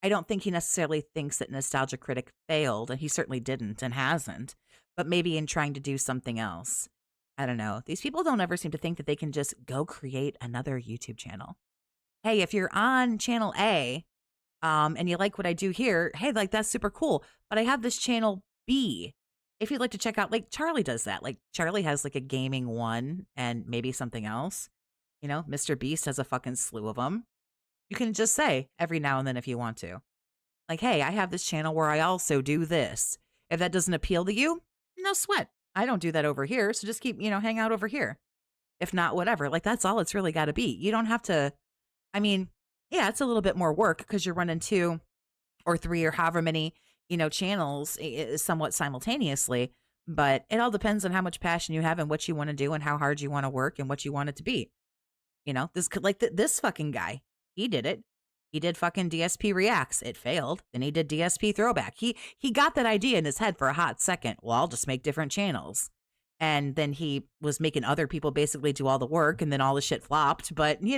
don't think he necessarily thinks that Nostalgia Critic failed, and he certainly didn't and hasn't, but maybe in trying to do something else. I don't know. These people don't ever seem to think that they can just go create another YouTube channel. Hey, if you're on channel A, and you like what I do here, hey, like, that's super cool. But I have this channel B. If you'd like to check out, like, Charlie does that. Like, Charlie has like a gaming one and maybe something else. You know, Mr. Beast has a fucking slew of them. You can just say every now and then if you want to. Like, hey, I have this channel where I also do this. If that doesn't appeal to you, no sweat. I don't do that over here. So just keep, hang out over here. If not, whatever. Like, that's all it's really got to be. You don't have to, I mean, yeah, it's a little bit more work because you're running 2 or 3 or however many, channels somewhat simultaneously. But it all depends on how much passion you have and what you want to do and how hard you want to work and what you want it to be. This fucking guy, he did it. He did fucking DSP Reacts. It failed. Then he did DSP Throwback. He got that idea in his head for a hot second. Well, I'll just make different channels. And then he was making other people basically do all the work, and then all the shit flopped. But, he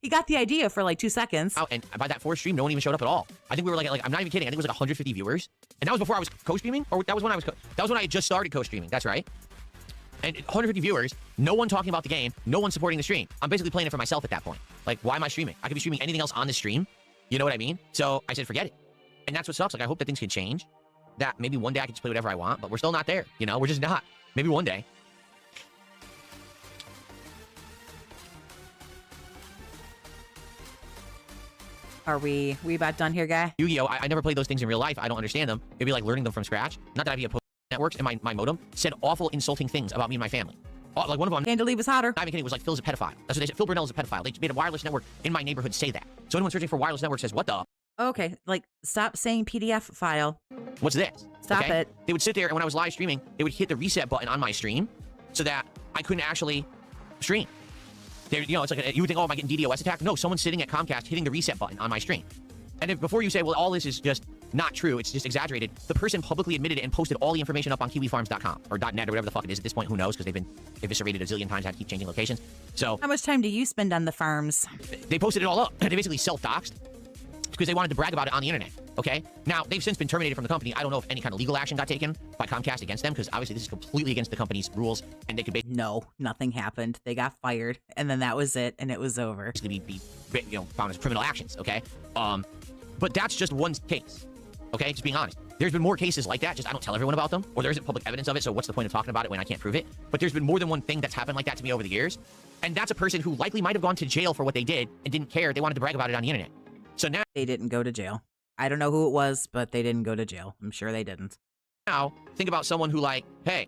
got the idea for like 2 seconds. Oh, and by that 4th stream, no one even showed up at all. I think we were like I'm not even kidding. I think it was like 150 viewers. And that was before I was co-streaming? Or that was when I had just started co-streaming. That's right. And 150 viewers, no one talking about the game, no one supporting the stream. I'm basically playing it for myself at that point. Like, why am I streaming? I could be streaming anything else on the stream. You know what I mean? So I said, forget it. And that's what sucks. Like, I hope that things can change. That maybe one day I can just play whatever I want, but we're still not there. We're just not. Maybe one day. Are we about done here, guy? Yu-Gi-Oh! I never played those things in real life. I don't understand them. It'd be like learning them from scratch. Not that I'd be opposed to networks, and my modem said awful, insulting things about me and my family. Like one of them, Can't was hotter. not even kidding, it was like Phil's a pedophile. That's what they said. Phil Burnell is a pedophile. They made a wireless network in my neighborhood say that. So anyone searching for wireless network says, what the? Okay, like, stop saying PDF file. What's this? Stop it. They would sit there, and when I was live streaming, they would hit the reset button on my stream so that I couldn't actually stream. It's like, you would think, oh, am I getting DDoS attacked? No, someone's sitting at Comcast hitting the reset button on my stream. And if before you say, well, all this is just not true, it's just exaggerated, the person publicly admitted it and posted all the information up on kiwifarms.com or .net or whatever the fuck it is at this point. Who knows? Because they've been eviscerated a zillion times, had to keep changing locations. So how much time do you spend on the farms? they posted it all up. They basically self-doxed because they wanted to brag about it on the internet. Okay? Now, they've since been terminated from the company. I don't know if any kind of legal action got taken by Comcast against them because obviously this is completely against the company's rules and they could No, nothing happened. They got fired and then that was it and it was over. basically be found as criminal actions. Okay? But that's just one case. Okay? Just being honest. There's been more cases like that, just I don't tell everyone about them, or there isn't public evidence of it, so what's the point of talking about it when I can't prove it? But there's been more than one thing that's happened like that to me over the years, and that's a person who likely might have gone to jail for what they did and didn't care. They wanted to brag about it on the internet. So now they didn't go to jail. I don't know who it was, but they didn't go to jail. I'm sure they didn't. Now, think about someone who like, hey,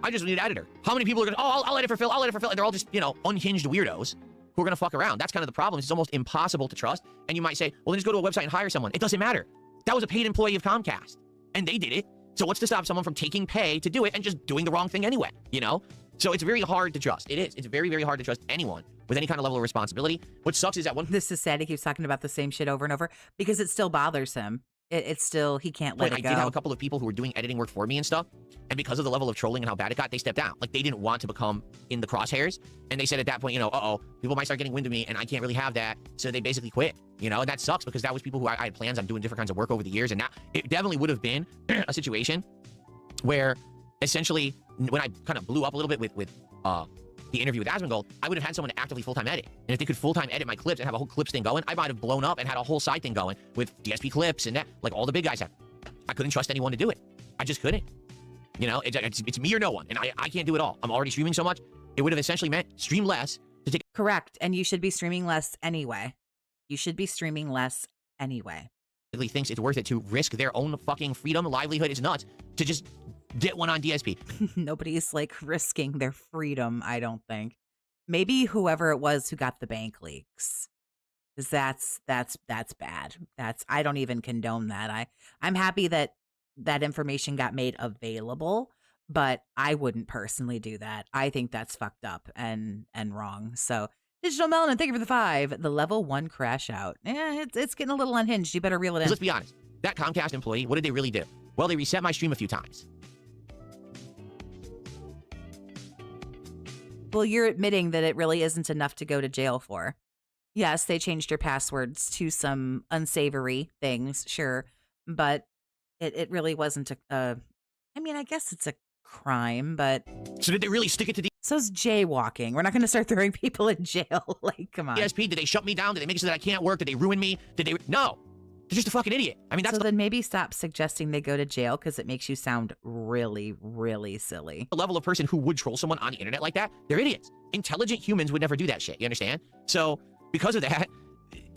I just need an editor. How many people are going to, oh, I'll edit for Phil, I'll edit for Phil. And they're all just, you know, unhinged weirdos who are going to fuck around. That's kind of the problem. It's almost impossible to trust. And you might say, well, then just go to a website and hire someone. It doesn't matter. That was a paid employee of Comcast. And they did it. So what's to stop someone from taking pay to do it and just doing the wrong thing anyway, you know? So it's very hard to trust. It is. It's very, very hard to trust anyone with any kind of level of responsibility. What sucks is that one This is sad. He keeps talking about the same shit over and over because it still bothers him. It's still, he can't let point, it go. I did have a couple of people who were doing editing work for me and stuff. And because of the level of trolling and how bad it got, they stepped down. Like, they didn't want to become in the crosshairs. And they said at that point, you know, uh-oh, people might start getting wind of me and I can't really have that. So they basically quit, you know? And that sucks because that was people who I had plans on doing different kinds of work over the years. And now it definitely would have been a situation where essentially when I kind of blew up a little bit with the interview with Asmongold, I would have had someone to actively full-time edit. And if they could full-time edit my clips and have a whole clips thing going, I might have blown up and had a whole side thing going with DSP clips and that, like all the big guys have. I couldn't trust anyone to do it. I just couldn't. You know, it's me or no one. And I can't do it all. I'm already streaming so much. It would have essentially meant stream less to take. Correct. And you should be streaming less anyway. You should be streaming less anyway. Thinks it's worth it to risk their own fucking freedom, livelihood is nuts, to just get one on DSP. Nobody's like risking their freedom, I don't think. Maybe whoever it was who got the bank leaks. Because that's bad. I don't even condone that. I'm happy that that information got made available, but I wouldn't personally do that. I think that's fucked up and wrong. So Digital Melanin, thank you for the 5. The level 1 crash out. It's getting a little unhinged. You better reel it in. Let's be honest. That Comcast employee, what did they really do? Well, they reset my stream a few times. Well, you're admitting that it really isn't enough to go to jail for. Yes, they changed your passwords to some unsavory things, sure, but it really wasn't I mean, I guess it's a crime, but... So did they really stick it to So's jaywalking. We're not going to start throwing people in jail. Like, come on. DSP? Did they shut me down? Did they make it so that I can't work? Did they ruin me? Did they... No. They're just a fucking idiot. I mean, that's so then maybe stop suggesting they go to jail because it makes you sound really, really silly. the level of person who would troll someone on the internet like that. They're idiots. Intelligent humans would never do that shit. You understand? So because of that,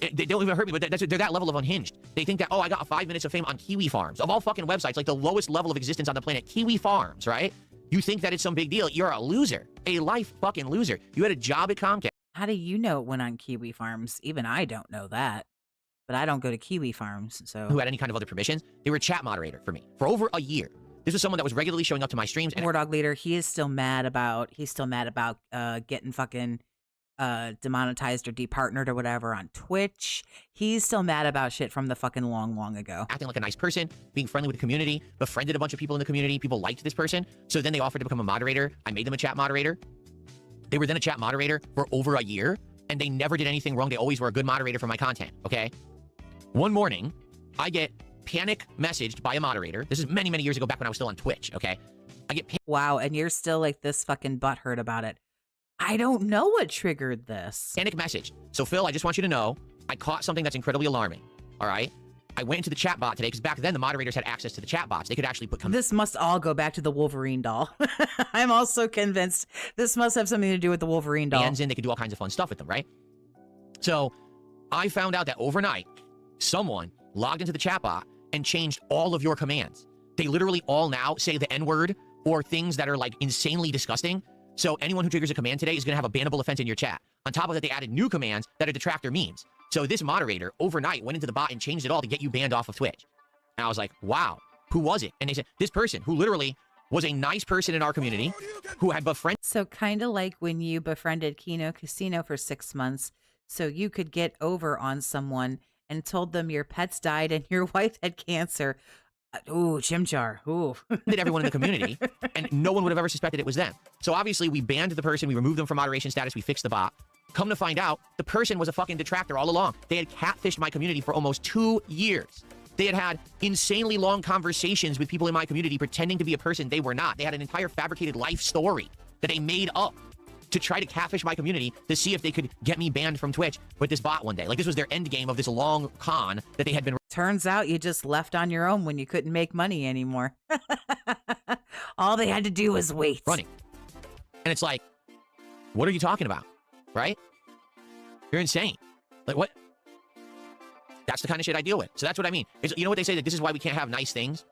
they don't even hurt me, but they're that level of unhinged. They think that, oh, I got 5 minutes of fame on Kiwi Farms. Of all fucking websites, like the lowest level of existence on the planet, Kiwi Farms, right? You think that it's some big deal. You're a loser. A life fucking loser. You had a job at Comcast. How do you know it went on Kiwi Farms? Even I don't know that. But I don't go to Kiwi Farms, so... Who had any kind of other permissions. They were a chat moderator for me for over a year. This was someone that was regularly showing up to my streams. And War Dog Leader, he's still mad about getting fucking demonetized or departnered or whatever on Twitch. He's still mad about shit from the fucking long ago. acting like a nice person, being friendly with the community, befriended a bunch of people in the community. People liked this person. So then they offered to become a moderator. I made them a chat moderator. They were then a chat moderator for over a year, and they never did anything wrong. They always were a good moderator for my content, okay? One morning, I get panic messaged by a moderator. This is many, many years ago, back when I was still on Twitch, okay? I get Wow, and you're still like this fucking butthurt about it. I don't know what triggered this. panic message. So, Phil, I just want you to know, I caught something that's incredibly alarming, all right? I went into the chat bot today, because back then the moderators had access to the chat bots. They could actually put... This must all go back to the Wolverine doll. I'm also convinced this must have something to do with the Wolverine doll. Bands in, they could do all kinds of fun stuff with them, right? So, I found out that overnight, someone logged into the chat bot and changed all of your commands. They literally all now say the N-word or things that are like insanely disgusting. So anyone who triggers a command today is going to have a bannable offense in your chat. On top of that, they added new commands that are detractor memes. So this moderator overnight went into the bot and changed it all to get you banned off of Twitch. And I was like, wow, who was it? And they said, this person who literally was a nice person in our community who had befriended... So kind of like when you befriended Kino Casino for 6 months so you could get over on someone and told them your pets died and your wife had cancer. Ooh, Chimchar. Ooh. everyone in the community, and no one would have ever suspected it was them. So obviously, we banned the person, we removed them from moderation status, we fixed the bot. Come to find out, the person was a fucking detractor all along. They had catfished my community for almost 2 years. They had had insanely long conversations with people in my community pretending to be a person they were not. They had an entire fabricated life story that they made up to try to catfish my community to see if they could get me banned from Twitch with this bot one day. Like, this was their end game of this long con that they had been... Turns out you just left on your own when you couldn't make money anymore. All they had to do was wait. Running. And it's like, what are you talking about? Right? You're insane. Like, what? That's the kind of shit I deal with. So that's what I mean. You know what they say, that this is why we can't have nice things?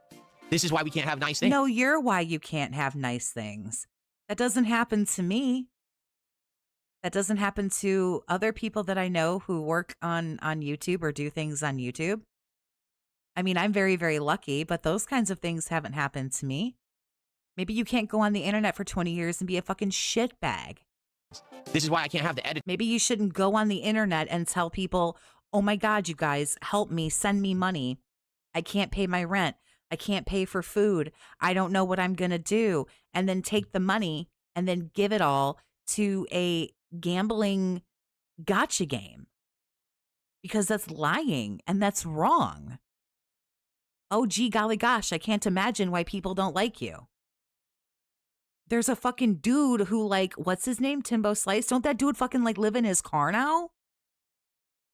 This is why we can't have nice things. No, you're why you can't have nice things. That doesn't happen to me. That doesn't happen to other people that I know who work on YouTube or do things on YouTube. I mean, I'm very, very lucky, but those kinds of things haven't happened to me. Maybe you can't go on the internet for 20 years and be a fucking shitbag. This is why I can't have the edit. Maybe you shouldn't go on the internet and tell people, oh my God, you guys, help me, send me money. I can't pay my rent. I can't pay for food. I don't know what I'm going to do. And then take the money and then give it all to a gambling gotcha game. Because that's lying and that's wrong. Oh, gee, golly gosh, I can't imagine why people don't like you. There's a fucking dude who, like, what's his name? Timbo Slice? Don't that dude fucking, like, live in his car now?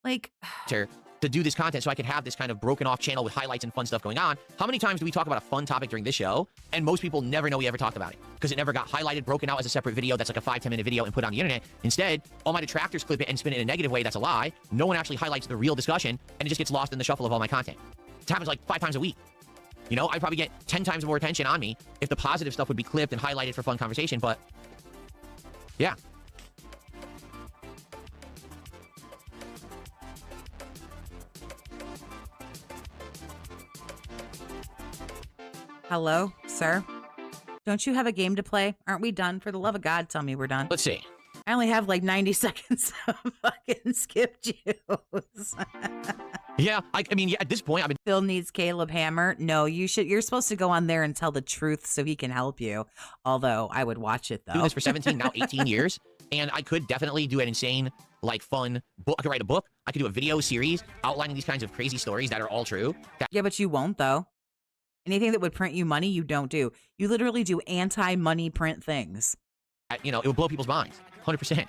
Like... to do this content so I could have this kind of broken off channel with highlights and fun stuff going on. How many times do we talk about a fun topic during this show, and most people never know we ever talked about it because it never got highlighted, broken out as a separate video that's like a 5-10 minute video and put on the internet. Instead, all my detractors clip it and spin it in a negative way. That's a lie. No one actually highlights the real discussion, and it just gets lost in the shuffle of all my content. It happens like 5 times a week. You know, I'd probably get 10 times more attention on me if the positive stuff would be clipped and highlighted for fun conversation, but yeah. Hello, sir? Don't you have a game to play? Aren't we done? For the love of God, tell me we're done. Let's see. I only have like 90 seconds of fucking skip juice. Yeah, I mean, yeah, at this point, I've been... Phil needs Caleb Hammer. No, you're supposed to go on there and tell the truth so he can help you. Although, I would watch it, though. doing this for 17, now 18 years, and I could definitely do an insane, like, fun book. I could write a book. I could do a video series outlining these kinds of crazy stories that are all true. Yeah, but you won't, though. Anything that would print you money, you don't do. You literally do anti-money print things. You know, it would blow people's minds. 100%.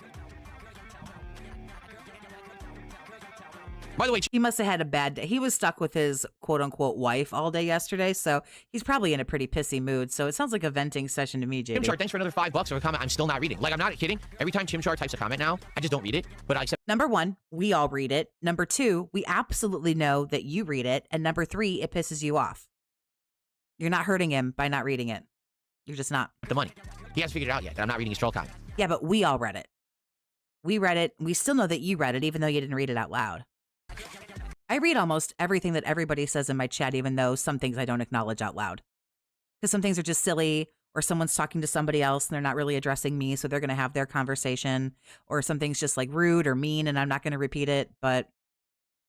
By the way, he must have had a bad day. He was stuck with his quote-unquote wife all day yesterday, so he's probably in a pretty pissy mood. So it sounds like a venting session to me, JD. Chimchar, thanks for another $5 for a comment I'm still not reading. Like, I'm not kidding. Every time Chimchar types a comment now, I just don't read it. But I accept. Number 1, we all read it. Number 2, we absolutely know that you read it. And number 3, it pisses you off. You're not hurting him by not reading it. You're just not. The money. He hasn't figured it out yet that I'm not reading his troll comment. Yeah, but we all read it. We read it. We still know that you read it, even though you didn't read it out loud. I read almost everything that everybody says in my chat, even though some things I don't acknowledge out loud. Because some things are just silly, or someone's talking to somebody else and they're not really addressing me, so they're going to have their conversation. Or something's just like rude or mean and I'm not going to repeat it. But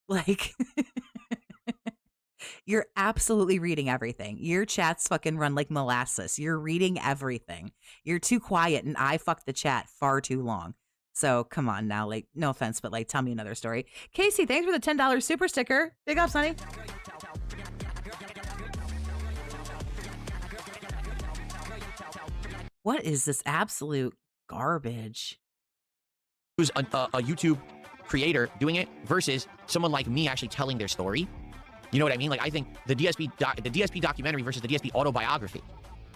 like, you're absolutely reading everything. Your chats fucking run like molasses. You're reading everything. You're too quiet and I fucked the chat far too long. So come on now, like, no offense, but like, tell me another story. Casey, thanks for the $10 super sticker. Big ups, honey. What is this absolute garbage? Who's a YouTube creator doing it versus someone like me actually telling their story. You know what I mean? Like, I think the DSP documentary versus the DSP autobiography,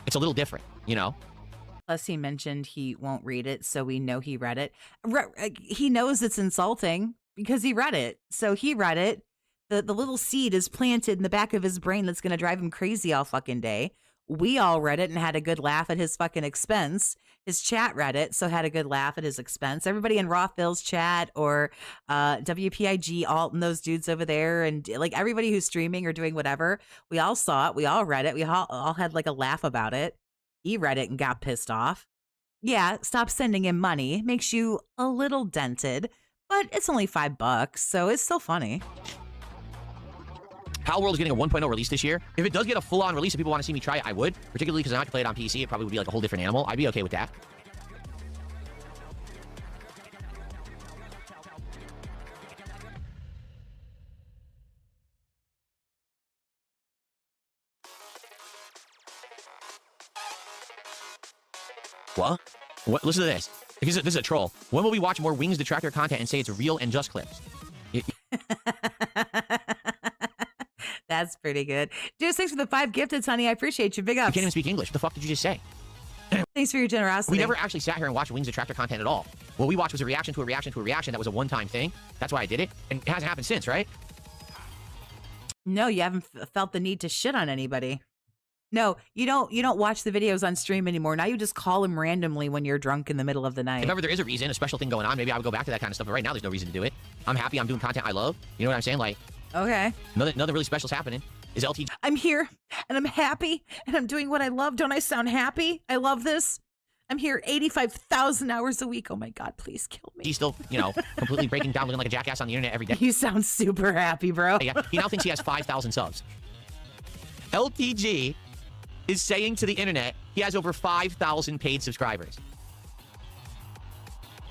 it's a little different, you know? Plus, he mentioned he won't read it, so we know he read it. He knows it's insulting because he read it. So he read it. The little seed is planted in the back of his brain that's going to drive him crazy all fucking day. We all read it and had a good laugh at his fucking expense. His chat read it, so had a good laugh at his expense. Everybody in Raw Phil's chat or WPIG, Alt, and those dudes over there, and like everybody who's streaming or doing whatever, we all saw it. We all read it. We all had like a laugh about it. He read it and got pissed off. Yeah, stop sending him money. It makes you a little dented, but it's only $5, so it's still funny. Hell World is getting a 1.0 release this year. If it does get a full-on release, if people want to see me try it, I would. Particularly because I can play it on PC. It probably would be like a whole different animal. I'd be okay with that. What? Listen to this. This is a troll. When will we watch more Wings Detractor content and say it's real and just clips? That's pretty good. Dude, thanks for the 5 gifted, honey. I appreciate you. Big ups. You can't even speak English. What the fuck did you just say? Thanks for your generosity. We never actually sat here and watched Wings Detractor content at all. What we watched was a reaction to a reaction to a reaction that was a one-time thing. That's why I did it. And it hasn't happened since, right? No, you haven't felt the need to shit on anybody. No, you don't watch the videos on stream anymore. Now you just call him randomly when you're drunk in the middle of the night. If ever there is a reason, a special thing going on, maybe I would go back to that kind of stuff. But right now, there's no reason to do it. I'm happy. I'm doing content I love. You know what I'm saying? Like, Okay. nothing really special's happening. Is LTG I'm here and I'm happy and I'm doing what I love. Don't I sound happy? I love this. I'm here 85,000 hours a week. Oh my God, please kill me. He's still, completely breaking down, looking like a jackass on the internet every day. You sound super happy, bro. Yeah, he now thinks he has 5,000 subs. LTG is saying to the internet he has over 5,000 paid subscribers.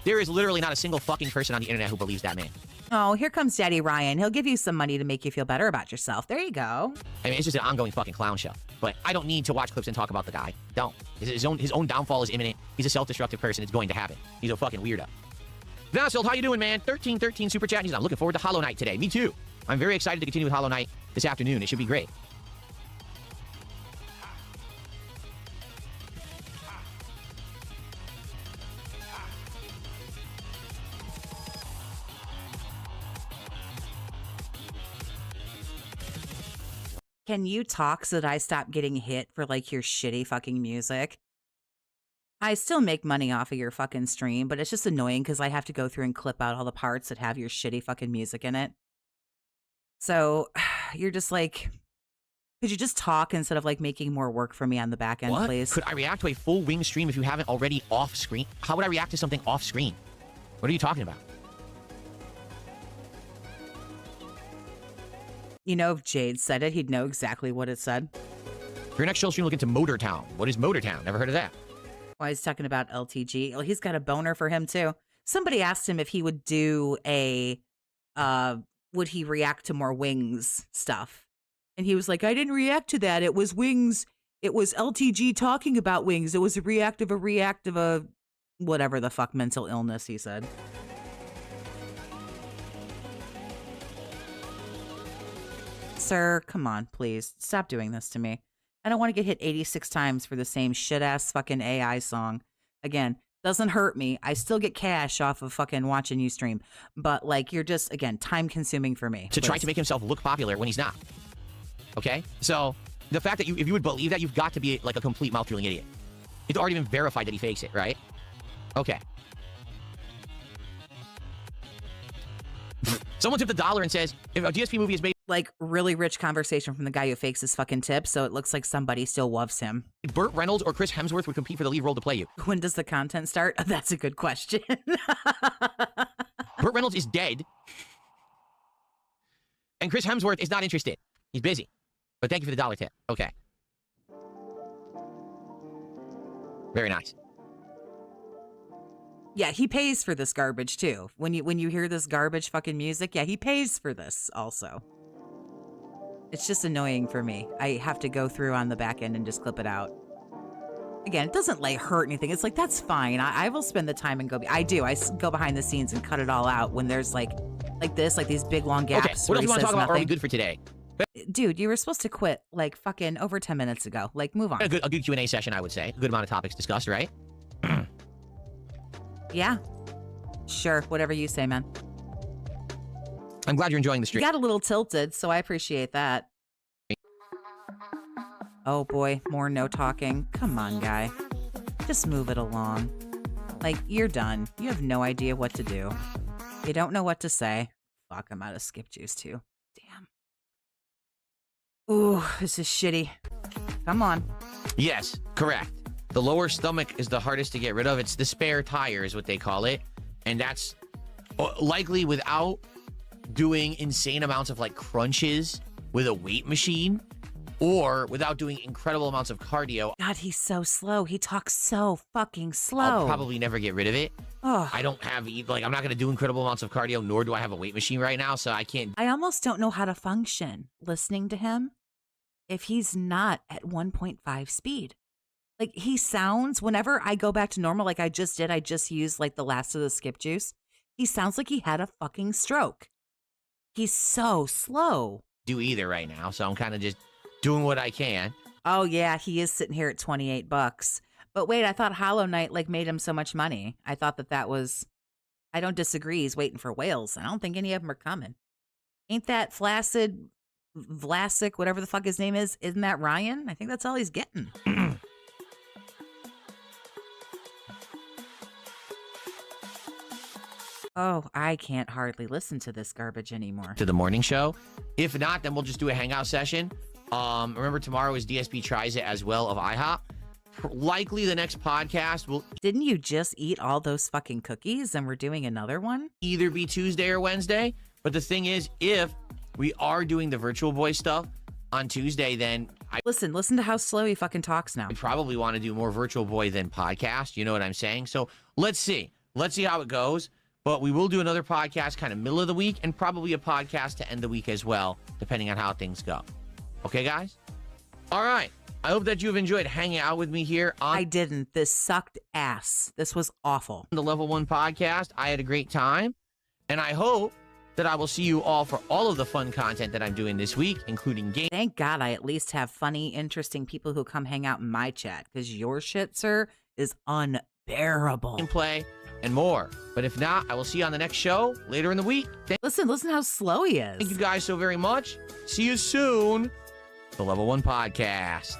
There is literally not a single fucking person on the internet who believes that man. Oh, here comes Daddy Ryan. He'll give you some money to make you feel better about yourself. There you go. I mean, it's just an ongoing fucking clown show. But I don't need to watch clips and talk about the guy. Don't. His own downfall is imminent. He's a self-destructive person. It's going to happen. He's a fucking weirdo. Vasil, how you doing, man? 1313 super chat. I'm looking forward to Hollow Knight today. Me too. I'm very excited to continue with Hollow Knight this afternoon. It should be great. Can you talk so that I stop getting hit for like your shitty fucking music? I still make money off of your fucking stream, but it's just annoying because I have to go through and clip out all the parts that have your shitty fucking music in it. So you're just like, could you just talk instead of like making more work for me on the back end, please? Could I react to a full wing stream if you haven't already off screen? How would I react to something off screen? What are you talking about? You know, if Jade said it, he'd know exactly what it said. For your next show stream, look into Motortown. What is Motortown? Never heard of that. Well, he's talking about LTG. Well, he's got a boner for him too. Somebody asked him if he would do would he react to more Wings stuff? And he was like, I didn't react to that. It was Wings. It was LTG talking about Wings. It was a react of a whatever the fuck mental illness, he said. Sir, come on, please. Stop doing this to me. I don't want to get hit 86 times for the same shit-ass fucking AI song. Again, doesn't hurt me. I still get cash off of fucking watching you stream. But, like, you're just, again, time-consuming for me. To try to make himself look popular when he's not. Okay? So, the fact that if you would believe that, you've got to be, like, a complete mouth-drooling idiot. It's already been verified that he fakes it, right? Okay. Someone tipped $1 and says, if a DSP movie is made... Like, really rich conversation from the guy who fakes his fucking tip, so it looks like somebody still loves him. Burt Reynolds or Chris Hemsworth would compete for the lead role to play you. When does the content start? That's a good question. Burt Reynolds is dead. And Chris Hemsworth is not interested. He's busy. But thank you for the $1 tip. Okay. Very nice. Yeah, he pays for this garbage too. When you hear this garbage fucking music, yeah, he pays for this also. It's just annoying for me. I have to go through on the back end and just clip it out. Again, it doesn't like hurt anything. It's like, that's fine. I will spend the time and go. I go behind the scenes and cut it all out when there's like this, like these big long gaps. Okay, what else do you want to talk about? Or are we good for today? Dude, you were supposed to quit like fucking over 10 minutes ago. Like, move on. A good Q&A session, I would say. A good amount of topics discussed, right? Yeah. Sure, whatever you say, man. I'm glad you're enjoying the stream. You got a little tilted, so I appreciate that. Oh boy, more no talking. Come on, guy. Just move it along. Like, you're done. You have no idea what to do. You don't know what to say. Fuck, I'm out of skip juice too. Damn. Ooh, this is shitty. Come on. Yes, correct. The lower stomach is the hardest to get rid of. It's the spare tire is what they call it. And that's likely without doing insane amounts of like crunches with a weight machine or without doing incredible amounts of cardio. God, he's so slow. He talks so fucking slow. I'll probably never get rid of it. Oh. I don't have, like, I'm not going to do incredible amounts of cardio, nor do I have a weight machine right now, so I can't. I almost don't know how to function listening to him if he's not at 1.5 speed. Like, he sounds, whenever I go back to normal, like I just did, I just used like the last of the skip juice. He sounds like he had a fucking stroke. He's so slow. Do either right now, so I'm kind of just doing what I can. Oh yeah, he is sitting here at $28. But wait, I thought Hollow Knight like made him so much money. I thought that was, I don't disagree. He's waiting for whales. I don't think any of them are coming. Ain't that flaccid Vlasic, whatever the fuck his name is. Isn't that Ryan? I think that's all he's getting. Oh, I can't hardly listen to this garbage anymore. To the morning show. If not, then we'll just do a hangout session. Remember, tomorrow is DSP Tries It as well of IHOP. Likely the next podcast will Didn't you just eat all those fucking cookies and we're doing another one? either be Tuesday or Wednesday. But the thing is, if we are doing the Virtual Boy stuff on Tuesday, then I Listen to how slow he fucking talks now. probably want to do more Virtual Boy than podcast. You know what I'm saying? So let's see. Let's see how it goes. But we will do another podcast kind of middle of the week and probably a podcast to end the week as well, depending on how things go. Okay, guys? All right. I hope that you've enjoyed hanging out with me here on I didn't. This sucked ass. This was awful. the Level 1 podcast. I had a great time. And I hope that I will see you all for all of the fun content that I'm doing this week, including game Thank God I at least have funny, interesting people who come hang out in my chat, because your shit, sir, is unbearable. play and more. But if not, I will see you on the next show later in the week. Listen how slow he is. Thank you guys so very much. See you soon. The Level 1 podcast.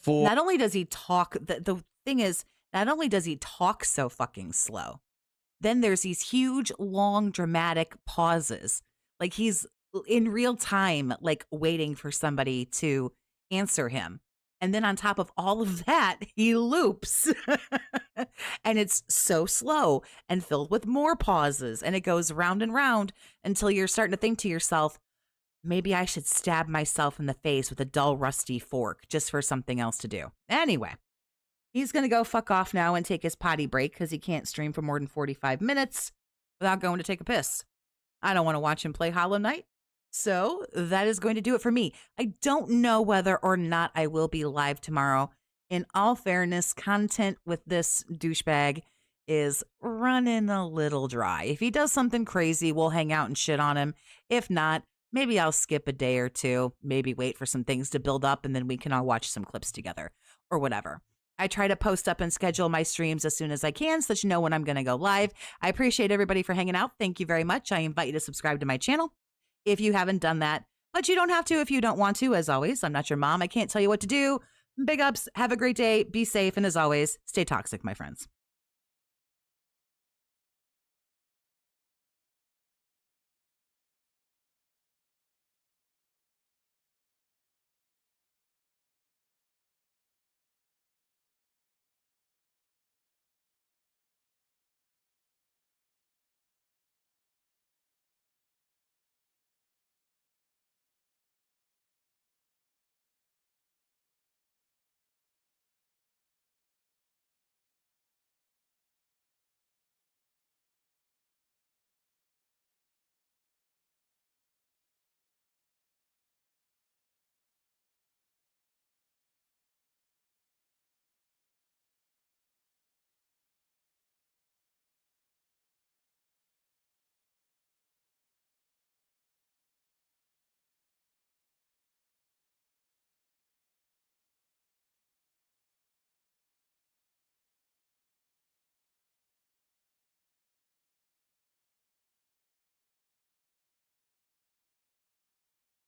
For Not only does he talk, the thing is, not only does he talk so fucking slow, then there's these huge, long, dramatic pauses. Like he's in real time, like waiting for somebody to answer him. And then on top of all of that, he loops. And it's so slow and filled with more pauses. And it goes round and round until you're starting to think to yourself, maybe I should stab myself in the face with a dull, rusty fork just for something else to do. Anyway, he's going to go fuck off now and take his potty break because he can't stream for more than 45 minutes without going to take a piss. I don't want to watch him play Hollow Knight. So that is going to do it for me. I don't know whether or not I will be live tomorrow. In all fairness, content with this douchebag is running a little dry. If he does something crazy, we'll hang out and shit on him. If not, maybe I'll skip a day or two, maybe wait for some things to build up, and then we can all watch some clips together or whatever. I try to post up and schedule my streams as soon as I can so that you know when I'm going to go live. I appreciate everybody for hanging out. Thank you very much. I invite you to subscribe to my channel if you haven't done that, but you don't have to if you don't want to. As always, I'm not your mom. I can't tell you what to do. Big ups. Have a great day. Be safe. And as always, stay toxic, my friends.